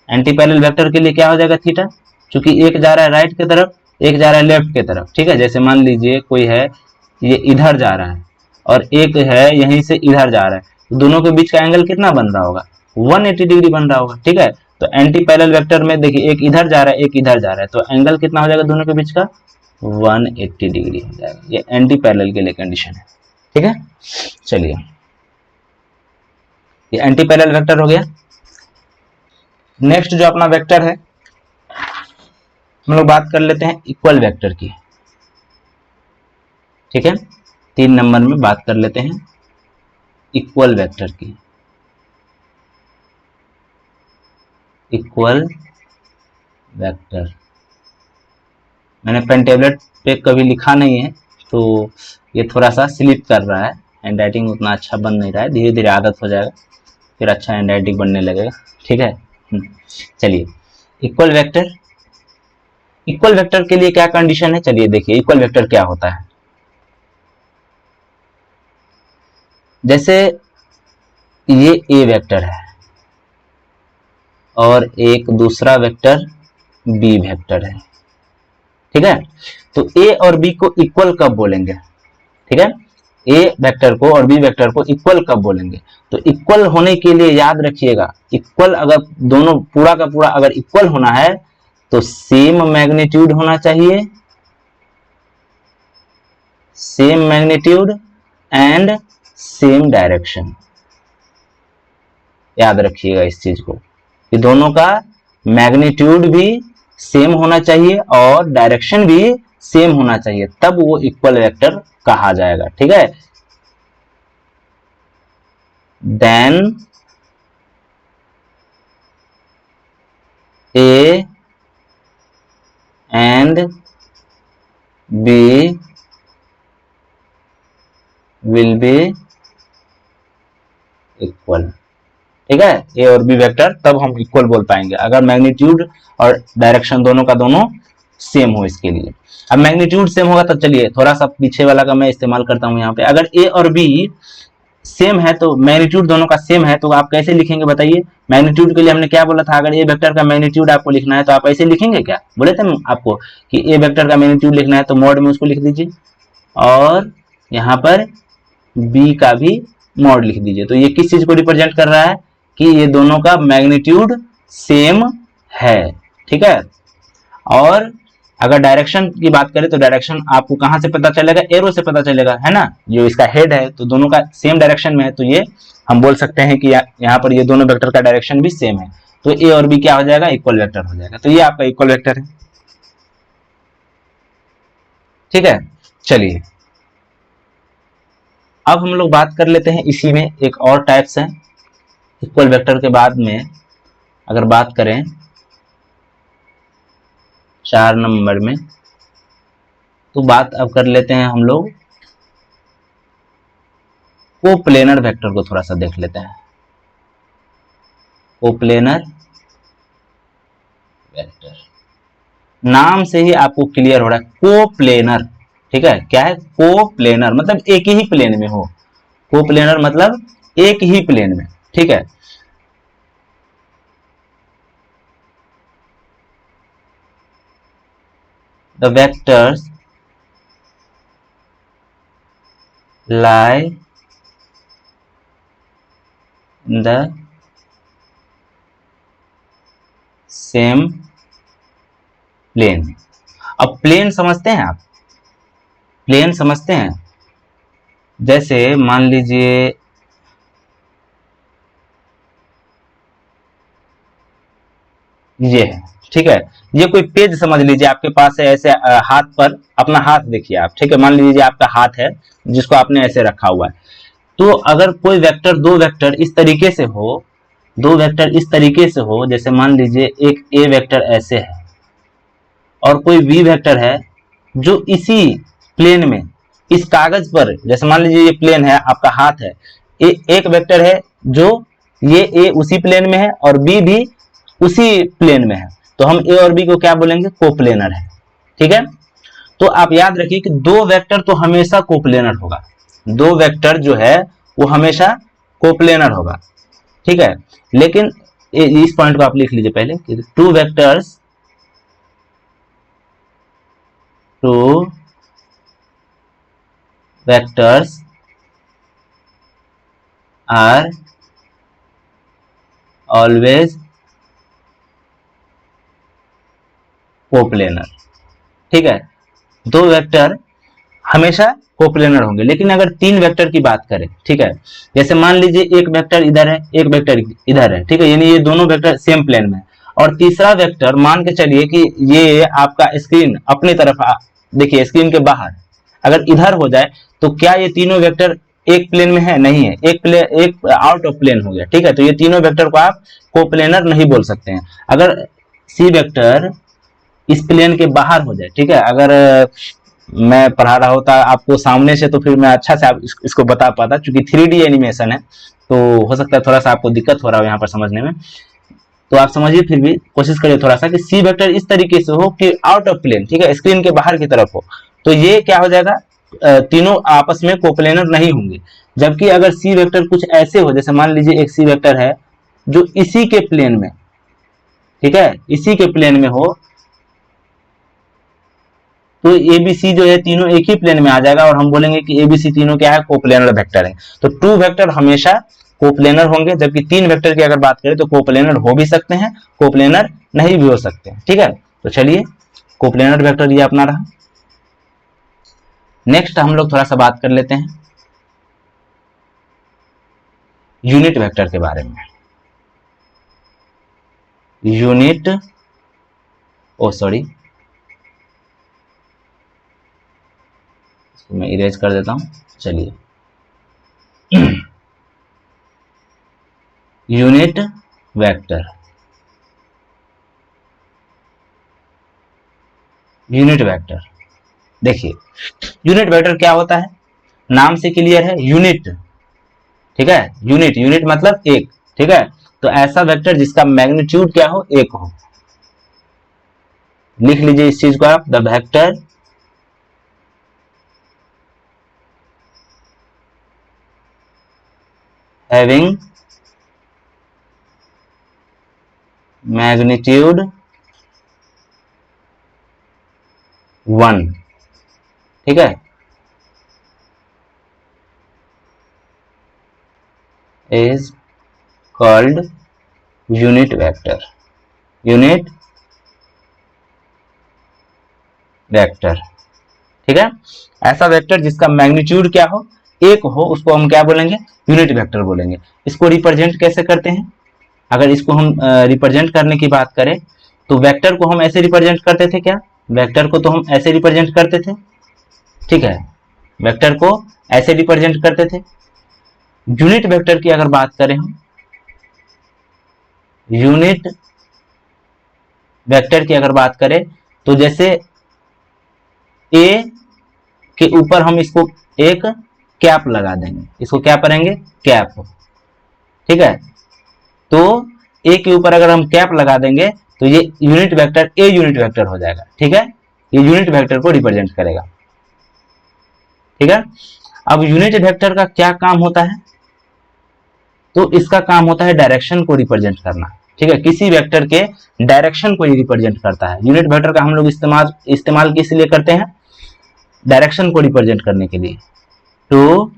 एंटी पैरेलल वेक्टर के लिए क्या हो जाएगा थीटा, क्योंकि एक जा रहा है राइट की तरफ, एक जा रहा है लेफ्ट की तरफ, ठीक है। जैसे मान लीजिए कोई है ये इधर जा रहा है और एक है यहीं से इधर जा रहा है, तो दोनों के बीच का एंगल कितना बन रहा होगा, 180 डिग्री बन रहा होगा, ठीक है। तो एंटी पैरेलल वेक्टर में देखिए एक इधर जा रहा है एक इधर जा रहा है, तो एंगल कितना हो जाएगा दोनों के बीच का, 180 डिग्री हो जाएगा। ये एंटी पैरेलल के लिए कंडीशन है, ठीक है। चलिए, ये एंटी पैरेलल वेक्टर हो गया। नेक्स्ट जो अपना वेक्टर है, हम लोग बात कर लेते हैं इक्वल वेक्टर की, ठीक है। 3 नंबर में बात कर लेते हैं इक्वल वेक्टर की। इक्वल वेक्टर मैंने पेन टेबलेट पे कभी लिखा नहीं है, तो ये थोड़ा सा स्लिप कर रहा है, हैंड राइटिंग उतना अच्छा बन नहीं रहा है, धीरे धीरे आदत हो जाएगा, फिर अच्छा हैंड राइटिंग बनने लगेगा, ठीक है। चलिए, इक्वल वेक्टर, इक्वल वेक्टर के लिए क्या कंडीशन है, चलिए देखिए इक्वल वेक्टर क्या होता है। जैसे ये ए वेक्टर है और एक दूसरा वेक्टर बी वेक्टर है, ठीक है। तो ए और बी को इक्वल कब बोलेंगे, ठीक है। ए वेक्टर को और बी वेक्टर को इक्वल कब बोलेंगे, तो इक्वल होने के लिए याद रखिएगा, इक्वल अगर दोनों पूरा का पूरा अगर इक्वल होना है तो सेम मैग्नीट्यूड होना चाहिए, same magnitude and same direction. याद रखिएगा इस चीज को कि दोनों का मैग्नीट्यूड भी सेम होना चाहिए और डायरेक्शन भी सेम होना चाहिए, तब वो इक्वल वेक्टर कहा जाएगा, ठीक है। Then A and B will be equal, ठीक है। ए और बी वेक्टर तब हम इक्वल बोल पाएंगे अगर मैग्नीट्यूड और डायरेक्शन दोनों का दोनों सेम हो। इसके लिए अब मैग्नीट्यूड सेम होगा तो चलिए थोड़ा सा पीछे वाला का मैं इस्तेमाल करता हूं यहाँ पे। अगर ए और बी सेम है तो मैग्नीट्यूड दोनों का सेम है तो आप कैसे लिखेंगे बताइए। मैग्नीट्यूड के लिए हमने क्या बोला था, अगर ए वेक्टर का मैग्नीट्यूड आपको लिखना है तो आप ऐसे लिखेंगे, क्या बोले थे आपको कि ए वेक्टर का मैग्नीट्यूड लिखना है तो मॉड में उसको लिख दीजिए और यहाँ पर बी का भी मॉड लिख दीजिए। तो ये किस चीज को रिप्रेजेंट कर रहा है कि ये दोनों का मैग्नीट्यूड सेम है, ठीक है। और अगर डायरेक्शन की बात करें तो डायरेक्शन आपको कहां से पता चलेगा, एरो से पता चलेगा, है ना। जो इसका हेड है तो दोनों का सेम डायरेक्शन में है, तो ये हम बोल सकते हैं कि यहाँ पर ये दोनों वेक्टर का डायरेक्शन भी सेम है, तो ए और बी क्या हो जाएगा, इक्वल वेक्टर हो जाएगा। तो ये आपका इक्वल वेक्टर है, ठीक है। चलिए, अब हम लोग बात कर लेते हैं इसी में एक और टाइप्स है इक्वल वेक्टर के बाद में। अगर बात करें 4 नंबर में, तो बात अब कर लेते हैं हम लोग कोप्लेनर वेक्टर को थोड़ा सा देख लेते हैं। कोप्लेनर वेक्टर नाम से ही आपको क्लियर हो रहा है, कोप्लेनर, ठीक है। क्या है, कोप्लेनर मतलब एक ही प्लेन में हो, कोप्लेनर मतलब एक ही प्लेन में, ठीक है। The vectors lie in the same plane। अब प्लेन समझते हैं आप, प्लेन समझते हैं? जैसे मान लीजिए ये है, ठीक है, ये कोई पेज समझ लीजिए आपके पास है, ऐसे हाथ पर अपना हाथ देखिए आप, ठीक है, मान लीजिए आपका हाथ है जिसको आपने ऐसे रखा हुआ है। तो अगर कोई वेक्टर, दो वेक्टर इस तरीके से हो, दो वेक्टर इस तरीके से हो, जैसे मान लीजिए एक ए वेक्टर ऐसे है और कोई बी वेक्टर है जो इसी प्लेन में, इस कागज पर, जैसे मान लीजिए ये प्लेन है, आपका हाथ है, एक वेक्टर है जो ये ए उसी प्लेन में है और बी भी उसी प्लेन में है, तो हम ए और बी को क्या बोलेंगे? कोप्लेनर है, ठीक है। तो आप याद रखिए कि दो वेक्टर तो हमेशा कोप्लेनर होगा, दो वेक्टर जो है वो हमेशा कोप्लेनर होगा, ठीक है। लेकिन इस पॉइंट को आप लिख लीजिए पहले कि two vectors, two vectors are always coplanar, ठीक है। दो वेक्टर हमेशा कोप्लेनर होंगे। लेकिन अगर तीन वेक्टर की बात करें, ठीक है, जैसे मान लीजिए एक वेक्टर इधर है, एक वेक्टर इधर है, ठीक है, यानी ये दोनों वेक्टर सेम प्लेन में है, और तीसरा वेक्टर मान के चलिए कि ये आपका स्क्रीन अपनी तरफ देखिए, स्क्रीन के बाहर अगर इधर हो जाए, तो क्या ये तीनों वेक्टर एक प्लेन में है? नहीं है, एक आउट ऑफ प्लेन हो गया, ठीक है। तो ये तीनों वेक्टर को आप कोप्लेनर नहीं बोल सकते हैं। अगर सी वेक्टर इस प्लेन के बाहर हो जाए, ठीक है, अगर मैं पढ़ा रहा होता आपको सामने से तो फिर मैं अच्छा से इसको बता पाता, क्योंकि 3D एनिमेशन है तो हो सकता है थोड़ा सा आपको दिक्कत हो रहा हो यहाँ पर समझने में। तो आप समझिए, फिर भी कोशिश करिए थोड़ा सा कि सी वेक्टर इस तरीके से हो कि आउट ऑफ प्लेन, ठीक है, स्क्रीन के बाहर की तरफ हो, तो ये क्या हो जाएगा? तीनों आपस में कोप्लेनर नहीं होंगे। जबकि अगर सी वेक्टर कुछ ऐसे हो, जैसे मान लीजिए एक सी वेक्टर है जो इसी के प्लेन में, ठीक है, इसी के प्लेन में हो, तो एबीसी जो है तीनों एक ही प्लेन में आ जाएगा और हम बोलेंगे कि एबीसी तीनों क्या है? कोप्लेनर वेक्टर है। तो टू वेक्टर हमेशा कोप्लेनर होंगे, जबकि तीन वेक्टर की अगर बात करें तो कोप्लेनर हो भी सकते हैं, कोप्लेनर नहीं भी हो सकते हैं, ठीक है। तो चलिए, कोप्लेनर वेक्टर ये अपना रहा। नेक्स्ट हम लोग थोड़ा सा बात कर लेते हैं यूनिट वेक्टर के बारे में। यूनिट, ओ सॉरी, मैं इरेज कर देता हूं, चलिए। यूनिट वेक्टर, यूनिट वेक्टर देखिए, यूनिट वेक्टर क्या होता है? नाम से क्लियर है, यूनिट, ठीक है, यूनिट, यूनिट मतलब एक, ठीक है। तो ऐसा वेक्टर जिसका मैग्नीट्यूड क्या हो? एक हो। लिख लीजिए इस चीज को आप, द वेक्टर हैविंग मैग्नीट्यूड 1, ठीक है, is called unit vector, unit vector, ठीक है। ऐसा वेक्टर जिसका मैग्नीट्यूड क्या हो? एक हो, उसको हम क्या बोलेंगे? यूनिट वेक्टर बोलेंगे। इसको रिप्रेजेंट कैसे करते हैं? अगर इसको हम रिप्रेजेंट करने की बात करें, तो वेक्टर को हम ऐसे रिप्रेजेंट करते थे क्या? वेक्टर को तो हम ऐसे रिप्रेजेंट करते थे, ठीक है, वेक्टर को ऐसे रिप्रेजेंट करते थे। यूनिट वेक्टर की अगर बात करें हम, यूनिट वेक्टर की अगर बात करें, तो जैसे ए के ऊपर हम इसको एक कैप लगा देंगे, इसको क्या करेंगे? कैप, ठीक है। तो ए के ऊपर अगर हम कैप लगा देंगे तो ये unit vector a unit vector हो जाएगा, ठीक है, ये यूनिट वेक्टर को रिप्रेजेंट करेगा, ठीक है। अब यूनिट वेक्टर का क्या काम होता है? तो इसका काम होता है डायरेक्शन को रिप्रेजेंट करना, ठीक है, किसी वेक्टर के डायरेक्शन को रिप्रेजेंट करता है। यूनिट वेक्टर का हम लोग इस्तेमाल इस्तेमाल किस लिए करते हैं? डायरेक्शन को रिप्रेजेंट करने के लिए, to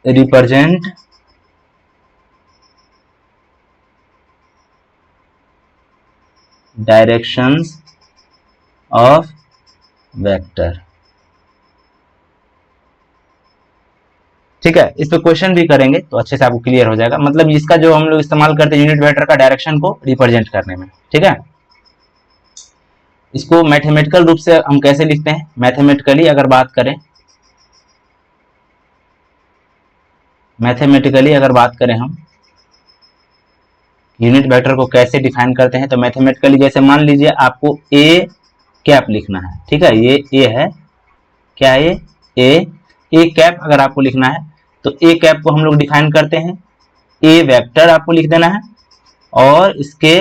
represent directions of vector. ठीक है, इस पे क्वेश्चन भी करेंगे तो अच्छे से आपको क्लियर हो जाएगा। मतलब इसका जो हम लोग इस्तेमाल करते हैं यूनिट वेक्टर का डायरेक्शन को रिप्रेजेंट करने में। ठीक है, इसको मैथमेटिकल रूप से हम कैसे लिखते हैं, मैथमेटिकली अगर बात करें, हम यूनिट वेक्टर को कैसे डिफाइन करते हैं, तो मैथमेटिकली जैसे मान लीजिए आपको ए कैप लिखना है। ठीक है, ये ए है, क्या है ये ए कैप अगर आपको लिखना है तो ए कैप को हम लोग डिफाइन करते हैं, ए वेक्टर आपको लिख देना है और इसके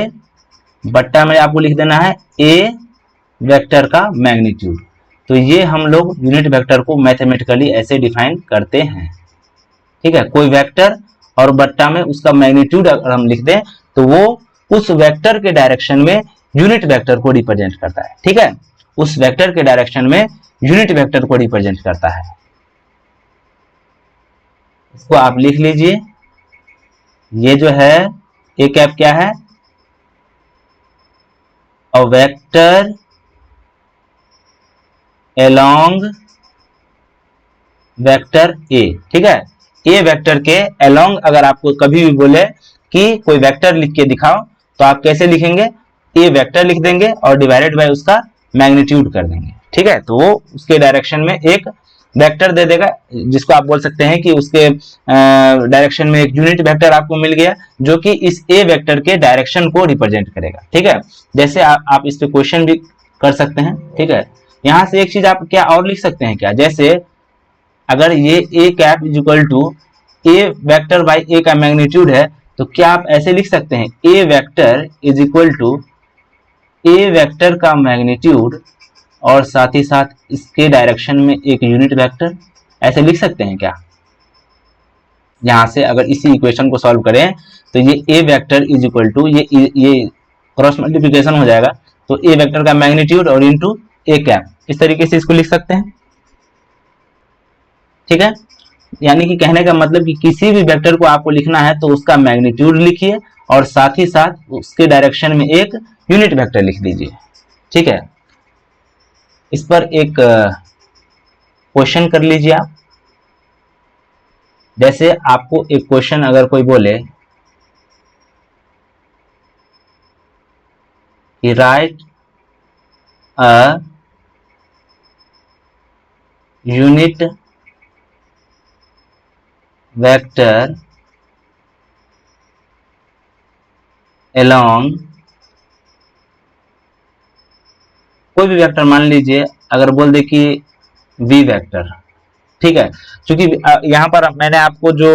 बट्टा में आपको लिख देना है ए वेक्टर का मैग्नीट्यूड। तो ये हम लोग यूनिट वेक्टर को मैथमेटिकली ऐसे डिफाइन करते हैं। ठीक है, कोई वेक्टर और बट्टा में उसका मैग्नीट्यूड अगर हम लिख दें तो वो उस वेक्टर के डायरेक्शन में यूनिट वेक्टर को रिप्रेजेंट करता है। ठीक है, उस वेक्टर के डायरेक्शन में यूनिट वेक्टर को रिप्रेजेंट करता है। इसको आप लिख लीजिए, ये जो है ए कैप क्या है, a vector along vector A. ठीक है, ए वेक्टर के along अगर आपको कभी भी बोले कि कोई वेक्टर लिख के दिखाओ तो आप कैसे लिखेंगे, ए वेक्टर लिख देंगे और डिवाइडेड बाय उसका मैग्नीट्यूड कर देंगे। ठीक है, तो वो उसके डायरेक्शन में एक वेक्टर दे देगा, जिसको आप बोल सकते हैं कि उसके डायरेक्शन में एक यूनिट वेक्टर आपको मिल गया जो कि इस ए वेक्टर के डायरेक्शन को रिप्रेजेंट करेगा। ठीक है, जैसे आप इस पे क्वेश्चन भी कर सकते हैं। ठीक है, यहां से एक चीज आप क्या और लिख सकते हैं क्या, जैसे अगर ये A cap is equal to A vector by A का मैग्नीट्यूड है तो क्या आप ऐसे लिख सकते हैं, A vector is equal to A vector का मैग्नीट्यूड और साथ ही साथ इसके डायरेक्शन में एक यूनिट वेक्टर, ऐसे लिख सकते हैं क्या। यहां से अगर इसी इक्वेशन को सॉल्व करें तो ये ए वेक्टर इज इक्वल टू ये क्रॉस मल्टीप्लिकेशन हो जाएगा, तो ए वेक्टर का मैग्नीट्यूड और इनटू ए कैप, इस तरीके से इसको लिख सकते हैं। ठीक है, यानी कि कहने का मतलब कि किसी भी वेक्टर को आपको लिखना है तो उसका मैग्नीट्यूड लिखिए और साथ ही साथ उसके डायरेक्शन में एक यूनिट वेक्टर लिख दीजिए। ठीक है, इस पर एक क्वेश्चन कर लीजिए आप। जैसे आपको एक क्वेश्चन अगर कोई बोले कि right a unit vector along, कोई भी वेक्टर मान लीजिए, अगर बोल दे कि वी वेक्टर। ठीक है, क्योंकि यहाँ पर मैंने आपको जो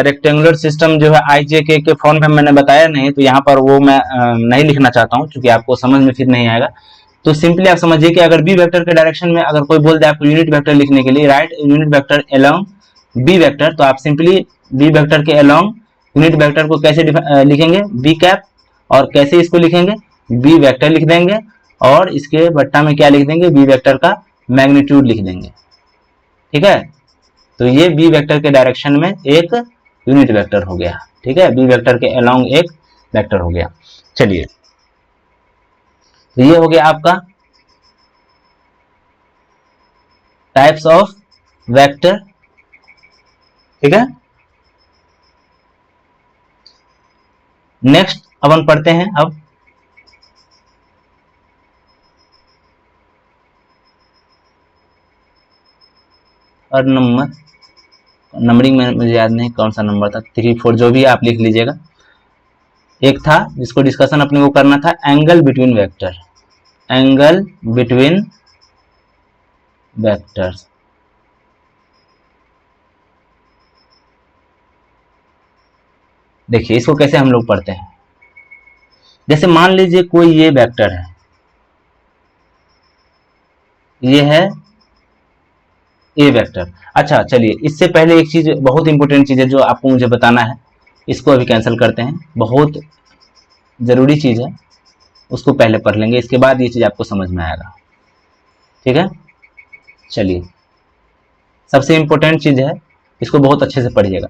रेक्टेंगुलर सिस्टम जो है आई जे के फॉर्म में मैंने बताया नहीं, तो यहाँ पर वो मैं नहीं लिखना चाहता हूँ क्योंकि आपको समझ में फिर नहीं आएगा। तो सिंपली आप समझिए कि अगर बी वेक्टर के डायरेक्शन में अगर कोई बोल दे आपको यूनिट वेक्टर लिखने के लिए, right unit vector along B vector, तो आप सिंपली बी वेक्टर के अलोंग यूनिट वेक्टर को कैसे लिखेंगे, बी कैप, और कैसे इसको लिखेंगे, बी वेक्टर लिख देंगे और इसके बट्टा में क्या लिख देंगे, बी वेक्टर का मैग्नीट्यूड लिख देंगे। ठीक है, तो ये बी वेक्टर के डायरेक्शन में एक यूनिट वेक्टर हो गया। ठीक है, बी वेक्टर के अलोंग एक वेक्टर हो गया। चलिए, तो ये हो गया आपका टाइप्स ऑफ वेक्टर। ठीक है, नेक्स्ट अपन पढ़ते हैं अब और नंबरिंग में मुझे याद नहीं कौन सा नंबर था, 3 4 जो भी आप लिख लीजिएगा। एक था जिसको डिस्कशन अपने को करना था, angle between vector, angle between vectors. देखिए इसको कैसे हम लोग पढ़ते हैं, जैसे मान लीजिए कोई ये वेक्टर है, ये है ए वेक्टर। अच्छा चलिए, इससे पहले एक चीज बहुत इंपॉर्टेंट चीज है जो आपको मुझे बताना है, इसको अभी कैंसिल करते हैं, बहुत जरूरी चीज है, उसको पहले पढ़ लेंगे, इसके बाद ये चीज आपको समझ में आएगा। ठीक है, चलिए सबसे इंपॉर्टेंट चीज है, इसको बहुत अच्छे से पढ़िएगा,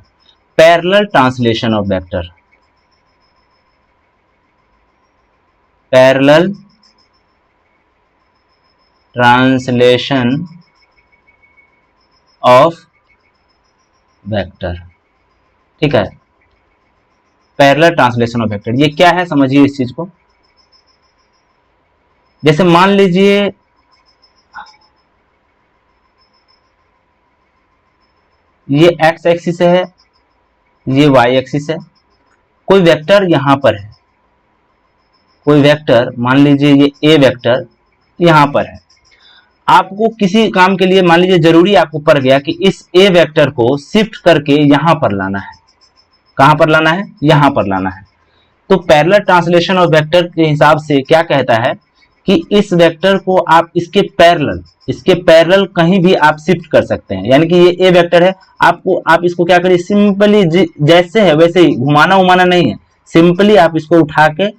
parallel translation of vector. Parallel translation of vector. ठीक है, पैरेलल ट्रांसलेशन ऑफ वेक्टर, ये क्या है समझिए इस चीज को। जैसे मान लीजिए ये एक्स एक्सिस है, ये वाई एक्सिस है, कोई वेक्टर यहां पर है, कोई वेक्टर मान लीजिए ये ए वेक्टर यहां पर है। आपको किसी काम के लिए मान लीजिए जरूरी आपको पड़ गया कि इस ए वेक्टर को शिफ्ट करके यहां पर लाना है। कहां पर लाना है? यहां पर लाना है। तो पैरेलल ट्रांसलेशन ऑफ वेक्टर के हिसाब से क्या कहता है कि इस वेक्टर को आप इसके पैरेलल कहीं भी आप शिफ्ट कर सकते हैं। यानी कि ये ए वेक्टर है, आप इसको क्या करिए, सिंपली जैसे है वैसे ही, घुमाना उमाना नहीं है, सिंपली आप इसको उठा के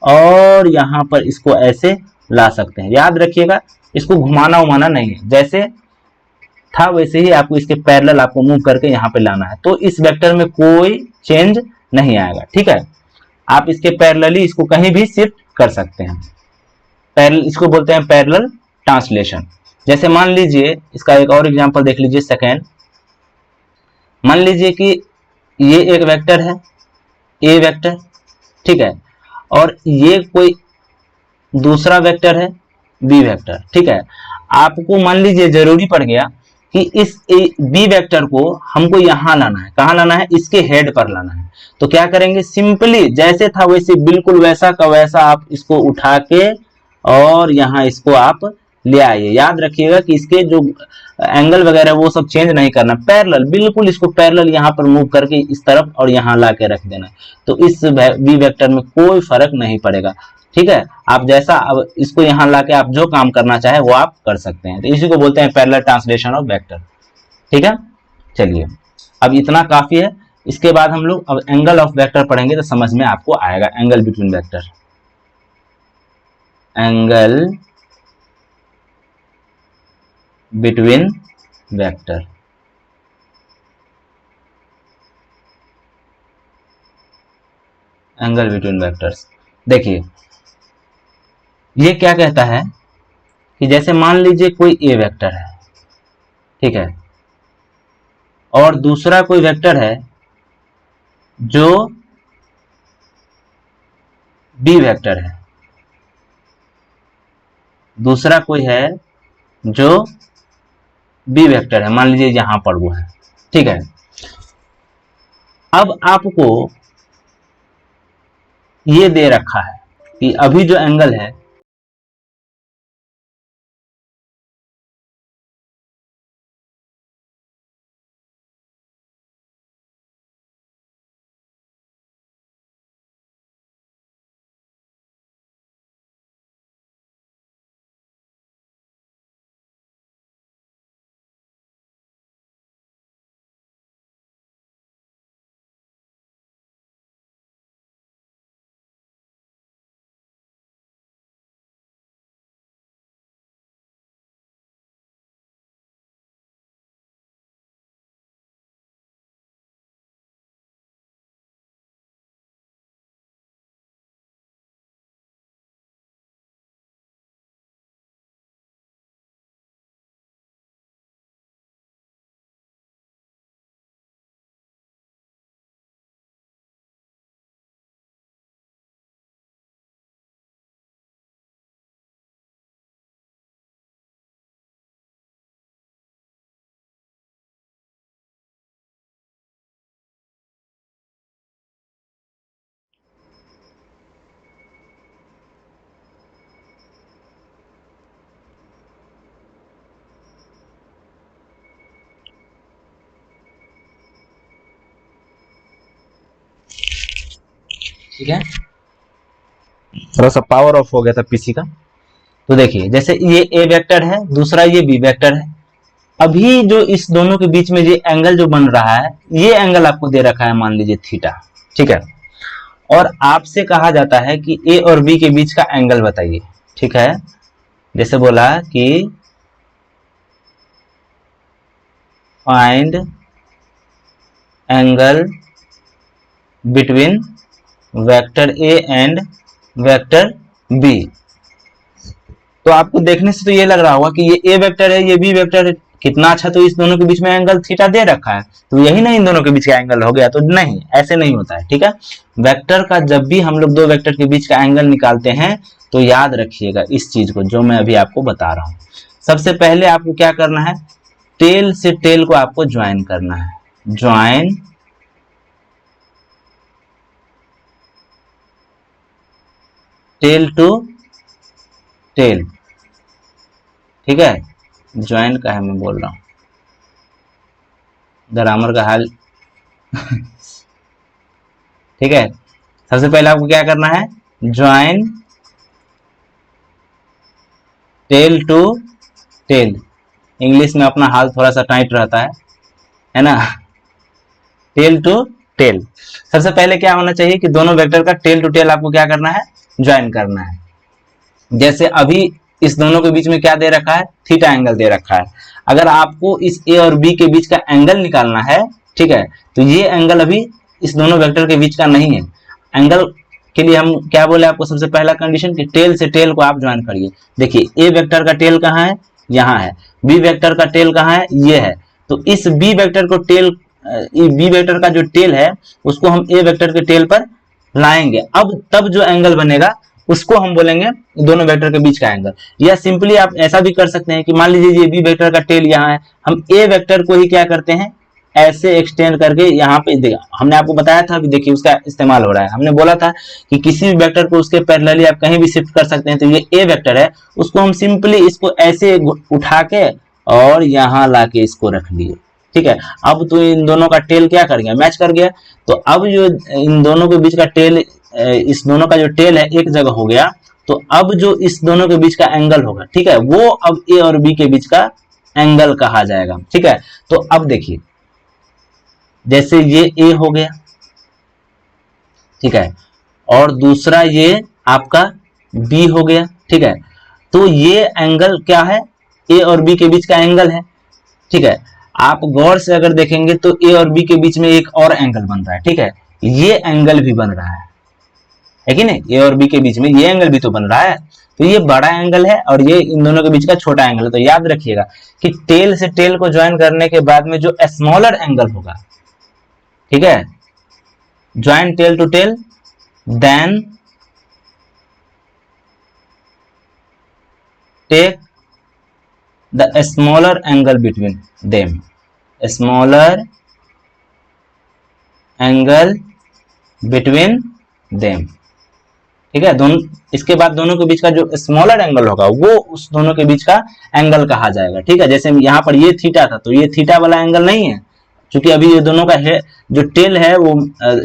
और यहां पर इसको ऐसे ला सकते हैं। याद रखिएगा, इसको घुमाना उमाना नहीं है, जैसे था वैसे ही आपको इसके पैरेलल आपको मूव करके यहां पे लाना है। तो इस वेक्टर में कोई चेंज नहीं आएगा। ठीक है, आप इसके पैरेलली इसको कहीं भी शिफ्ट कर सकते हैं। इसको बोलते हैं पैरेलल ट्रांसलेशन। जैसे मान लीजिए इसका एक और एग्जांपल देख लीजिए सेकेंड। मान लीजिए कि ये एक वेक्टर है, ए वेक्टर, ठीक है, और ये कोई दूसरा वेक्टर है, बी वेक्टर। ठीक है, आपको मान लीजिए जरूरी पड़ गया कि इस बी वेक्टर को हमको यहां लाना है। कहां लाना है? इसके हेड पर लाना है। तो क्या करेंगे, सिंपली जैसे था वैसे, बिल्कुल वैसा का वैसा आप इसको उठा के और यहां इसको आप ले आइए। याद रखिएगा कि इसके जो एंगल वगैरह वो सब चेंज नहीं करना, पैरेलल, बिल्कुल इसको पैरेलल यहां पर मूव करके इस तरफ और यहां ला के रख देना। तो इस बी वेक्टर में कोई फर्क नहीं पड़ेगा। ठीक है, आप जैसा अब इसको यहां लाके आप जो काम करना चाहे वो आप कर सकते हैं। तो इसी को बोलते हैं पैरेलल ट्रांसलेशन ऑफ वेक्टर। ठीक है, चलिए अब इतना काफी है। इसके बाद हम लोग अब एंगल ऑफ वेक्टर पढ़ेंगे तो समझ में आपको आएगा। Angle between vector, angle between vector, angle between vectors. देखिए ये क्या कहता है कि जैसे मान लीजिए कोई ए वेक्टर है, ठीक है, और दूसरा कोई वेक्टर है जो बी वेक्टर है, दूसरा कोई है जो बी वेक्टर है, मान लीजिए यहां पर वो है। ठीक है, अब आपको ये दे रखा है कि अभी जो एंगल है ठीक है, थोड़ा सा पावर ऑफ हो गया था पीसी का। तो देखिए जैसे ये ए वेक्टर है, दूसरा ये बी वेक्टर है। अभी जो इस दोनों के बीच में ये एंगल जो बन रहा है, ये एंगल आपको दे रखा है, मान लीजिए थीटा। ठीक है, और आपसे कहा जाता है कि ए और बी के बीच का एंगल बताइए। ठीक है, जैसे बोला कि find angle between vector A and vector B. तो आपको देखने से तो ये लग रहा होगा कि ये ए वेक्टर है, ये बी वेक्टर है, कितना अच्छा, तो इस दोनों के बीच में एंगल थीटा दे रखा है, तो यही नहीं इन दोनों के बीच का एंगल हो गया। तो नहीं, ऐसे नहीं होता है, ठीक है। वेक्टर का जब भी हम लोग दो वेक्टर के बीच का एंगल निकालते हैं तो याद रखिएगा इस चीज को, जो मैं अभी आपको बता रहा हूं। सबसे पहले आपको क्या करना है, टेल से टेल को आपको ज्वाइन करना है, ज्वाइन टेल टू टेल, ठीक है। ज्वाइन का है मैं बोल रहा हूं, ग्रामर का हाल ठीक है। सबसे पहले आपको क्या करना है, join tail to tail. English में अपना हाल थोड़ा सा टाइट रहता है ना। टेल टू टेल, सबसे पहले क्या होना चाहिए कि दोनों वेक्टर का टेल टू टेल आपको क्या करना है, ज्वाइन करना है। जैसे अभी इस दोनों के बीच में क्या दे रखा है, थीटा एंगल दे रखा है। अगर आपको इस ए और बी के बीच का एंगल निकालना है, ठीक है, तो ये एंगल अभी इस दोनों वेक्टर के बीच का नहीं है। एंगल के लिए हम क्या बोले आपको, सबसे पहला कंडीशन कि टेल से टेल को आप ज्वाइन करिए। देखिए ए वेक्टर का टेल कहाँ है, यहाँ है, बी वेक्टर का टेल कहाँ है, ये है। तो इस बी वेक्टर को टेल, बी वेक्टर का जो टेल है उसको हम ए वेक्टर के टेल पर लाएंगे, अब तब जो एंगल बनेगा उसको हम बोलेंगे दोनों वेक्टर के बीच का एंगल। या सिंपली आप ऐसा भी कर सकते हैं कि मान लीजिए ये बी वेक्टर का टेल यहाँ है, हम ए वेक्टर को ही क्या करते हैं, ऐसे एक्सटेंड करके यहाँ पे देखा, हमने आपको बताया था, अभी देखिए उसका इस्तेमाल हो रहा है। हमने बोला था कि किसी भी वेक्टर को उसके पैरेलली आप कहीं भी शिफ्ट कर सकते हैं। तो ये ए वेक्टर है, उसको हम सिंपली इसको ऐसे उठा के और यहाँ लाके इसको रख लिए, ठीक है। अब तो इन दोनों का टेल क्या कर गया, मैच कर गया। तो अब जो इन दोनों के बीच का टेल, इस दोनों का जो टेल है एक जगह हो गया, तो अब जो इस दोनों के बीच का एंगल होगा, ठीक है, वो अब ए और बी के बीच का एंगल कहा जाएगा, ठीक है। तो अब देखिए, जैसे ये ए हो गया, ठीक है, और दूसरा ये आपका बी हो गया, ठीक है। तो ये एंगल क्या है, ए और बी के बीच का एंगल है, ठीक है। आप गौर से अगर देखेंगे तो ए और बी के बीच में एक और एंगल बन रहा है, ठीक है, ये एंगल भी बन रहा है कि नहीं, ए और बी के बीच में ये एंगल भी तो बन रहा है। तो ये बड़ा एंगल है और ये इन दोनों के बीच का छोटा एंगल है। तो याद रखिएगा कि टेल से टेल को ज्वाइन करने के बाद में जो स्मॉलर एंगल होगा, ठीक है, join tail to tail, then take the smaller angle between them, smaller angle between them, ठीक है। दोनों, इसके बाद दोनों के बीच का जो स्मॉलर एंगल होगा वो उस दोनों के बीच का एंगल कहा जाएगा, ठीक है। जैसे यहाँ पर ये थीटा था, तो ये थीटा वाला एंगल नहीं है, क्योंकि अभी ये दोनों का है जो टेल है वो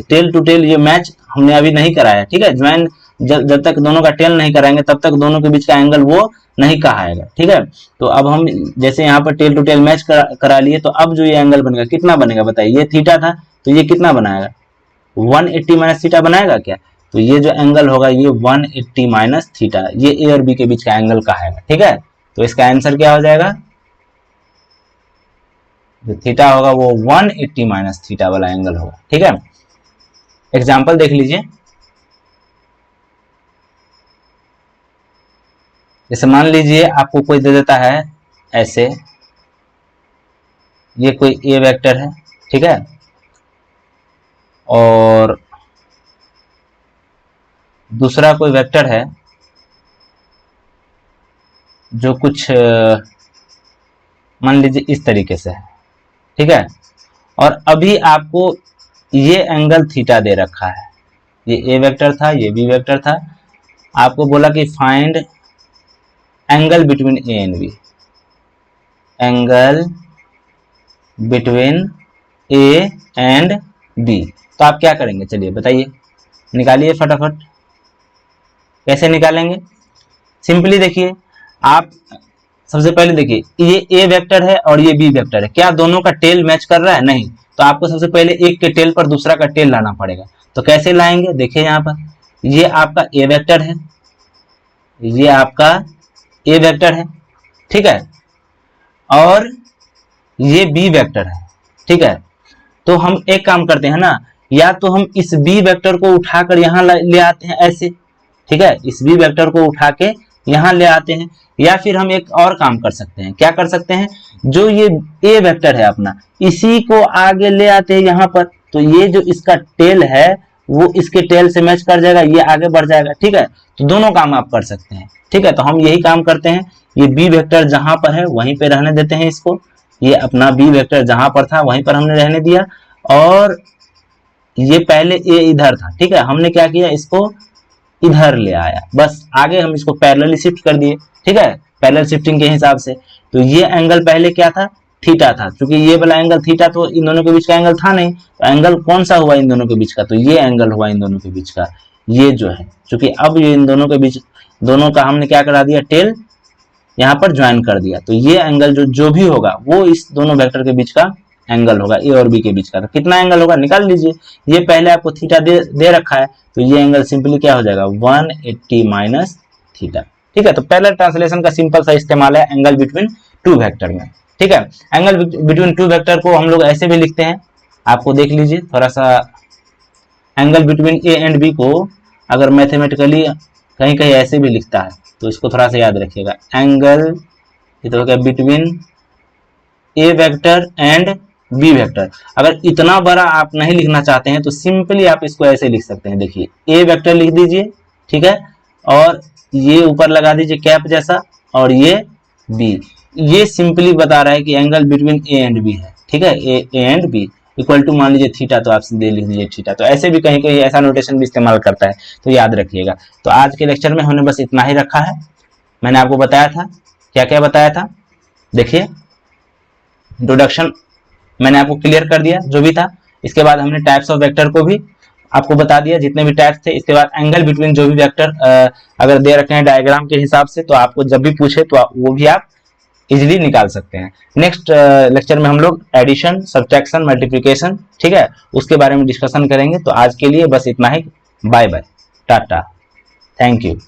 टेल टू टेल ये मैच हमने अभी नहीं कराया, ठीक है। ज्वाइन जब तक दोनों का टेल नहीं कराएंगे तब तक दोनों के बीच का एंगल वो नहीं कहाएगा, ठीक है। तो अब हम जैसे यहाँ पर टेल टू टेल मैच करा लिए, तो अब जो ये एंगल बनेगा कितना बनेगा बताइए, ये थीटा था तो ये कितना बनाएगा, 180 माइनस थीटा बनाएगा क्या। तो ये जो एंगल होगा ये 180 माइनस थीटा, ये ए और बी के बीच का एंगल कहाएगा, ठीक है। तो इसका आंसर क्या हो जाएगा, जो थीटा होगा वो 180 माइनस थीटा वाला एंगल होगा, ठीक है। एग्जाम्पल देख लीजिए, जैसे मान लीजिए आपको कोई दे देता है ऐसे, ये कोई ए वेक्टर है, ठीक है, और दूसरा कोई वेक्टर है जो कुछ मान लीजिए इस तरीके से है, ठीक है। और अभी आपको ये एंगल थीटा दे रखा है, ये ए वेक्टर था, ये बी वेक्टर था, आपको बोला कि find angle between A and B, angle between A and B. तो आप क्या करेंगे, चलिए बताइए, निकालिए फटाफट। कैसे निकालेंगे, सिंपली देखिए, आप सबसे पहले देखिए ये ए वेक्टर है और ये बी वेक्टर है, क्या दोनों का टेल मैच कर रहा है, नहीं। तो आपको सबसे पहले एक के टेल पर दूसरा का टेल लाना पड़ेगा। तो कैसे लाएंगे, देखिए यहाँ पर ये आपका ए वेक्टर है, ये आपका ए वेक्टर है, ठीक है, और ये बी वेक्टर है, ठीक है। तो हम एक काम करते हैं ना, या तो हम इस बी वेक्टर को उठाकर यहाँ ले आते हैं ऐसे, ठीक है, इस बी वेक्टर को उठा के यहाँ ले आते हैं। या फिर हम एक और काम कर सकते हैं, क्या कर सकते हैं, जो ये ए वेक्टर है अपना, इसी को आगे ले आते हैं यहाँ पर, तो ये जो इसका टेल है वो इसके टेल से मैच कर जाएगा, ये आगे बढ़ जाएगा। ठीक है, तो दोनों काम आप कर सकते हैं। ठीक है, तो हम यही काम करते हैं, ये बी वेक्टर जहां पर है वहीं पे रहने देते हैं इसको, ये अपना बी वेक्टर जहां पर था वहीं पर हमने रहने दिया, और ये पहले ए इधर था। ठीक है, हमने क्या किया, इसको इधर ले आया, बस आगे हम इसको पैरेलल शिफ्ट कर दिए। ठीक है, पैरेलल शिफ्टिंग के हिसाब से। तो ये एंगल पहले क्या था, थीटा था, क्योंकि ये वाला एंगल थीटा तो इन दोनों के बीच का एंगल था नहीं, तो एंगल कौन सा हुआ इन दोनों के बीच का, तो ये एंगल हुआ इन दोनों के बीच का, ये जो है, क्योंकि अब ये इन दोनों के बीच, दोनों का हमने क्या करा दिया, टेल यहाँ पर ज्वाइन कर दिया, तो ये एंगल जो भी होगा वो इस दोनों वेक्टर के बीच का एंगल होगा, ए और बी के बीच का। तो कितना एंगल होगा निकाल लीजिए, ये पहले आपको थीटा दे रखा है, तो ये एंगल सिंपली क्या हो जाएगा, 180 माइनस थीटा। ठीक है, तो पहले ट्रांसलेशन का सिंपल सा इस्तेमाल है एंगल बिटवीन टू वेक्टर में। ठीक है, एंगल बिटवीन टू वेक्टर को हम लोग ऐसे भी लिखते हैं, आपको देख लीजिए थोड़ा सा, angle between A and B को अगर मैथमेटिकली कहीं कहीं ऐसे भी लिखता है, तो इसको थोड़ा सा याद रखिएगा, एंगल ये तो हो गया between A vector and B vector. अगर इतना बड़ा आप नहीं लिखना चाहते हैं तो सिंपली आप इसको ऐसे लिख सकते हैं, देखिए ए वेक्टर लिख दीजिए, ठीक है, और ये ऊपर लगा दीजिए कैप जैसा, और ये बी, ये सिंपली बता रहा है कि angle between A and B है। ठीक है, A and B equal to मान लीजिए थीटा, तो आप सीधे लिख दीजिए थीटा। तो ऐसे भी कहीं कहीं ऐसा नोटेशन भी इस्तेमाल करता है, तो याद रखिएगा। तो आज के लेक्चर में हमने बस इतना ही रखा है। मैंने आपको बताया था, क्या क्या बताया था, देखिए इंट्रोडक्शन मैंने आपको क्लियर कर दिया जो भी था। इसके बाद हमने टाइप्स ऑफ वेक्टर को भी आपको बता दिया, जितने भी टाइप्स थे। इसके बाद एंगल बिटवीन जो भी वेक्टर अगर दे रखे हैं डायग्राम के हिसाब से, तो आपको जब भी पूछे तो वो भी आप इजीली निकाल सकते हैं। नेक्स्ट लेक्चर में हम लोग एडिशन, सब्ट्रैक्शन, मल्टीप्लिकेशन, ठीक है, उसके बारे में डिस्कशन करेंगे। तो आज के लिए बस इतना ही, bye bye, tata, thank you.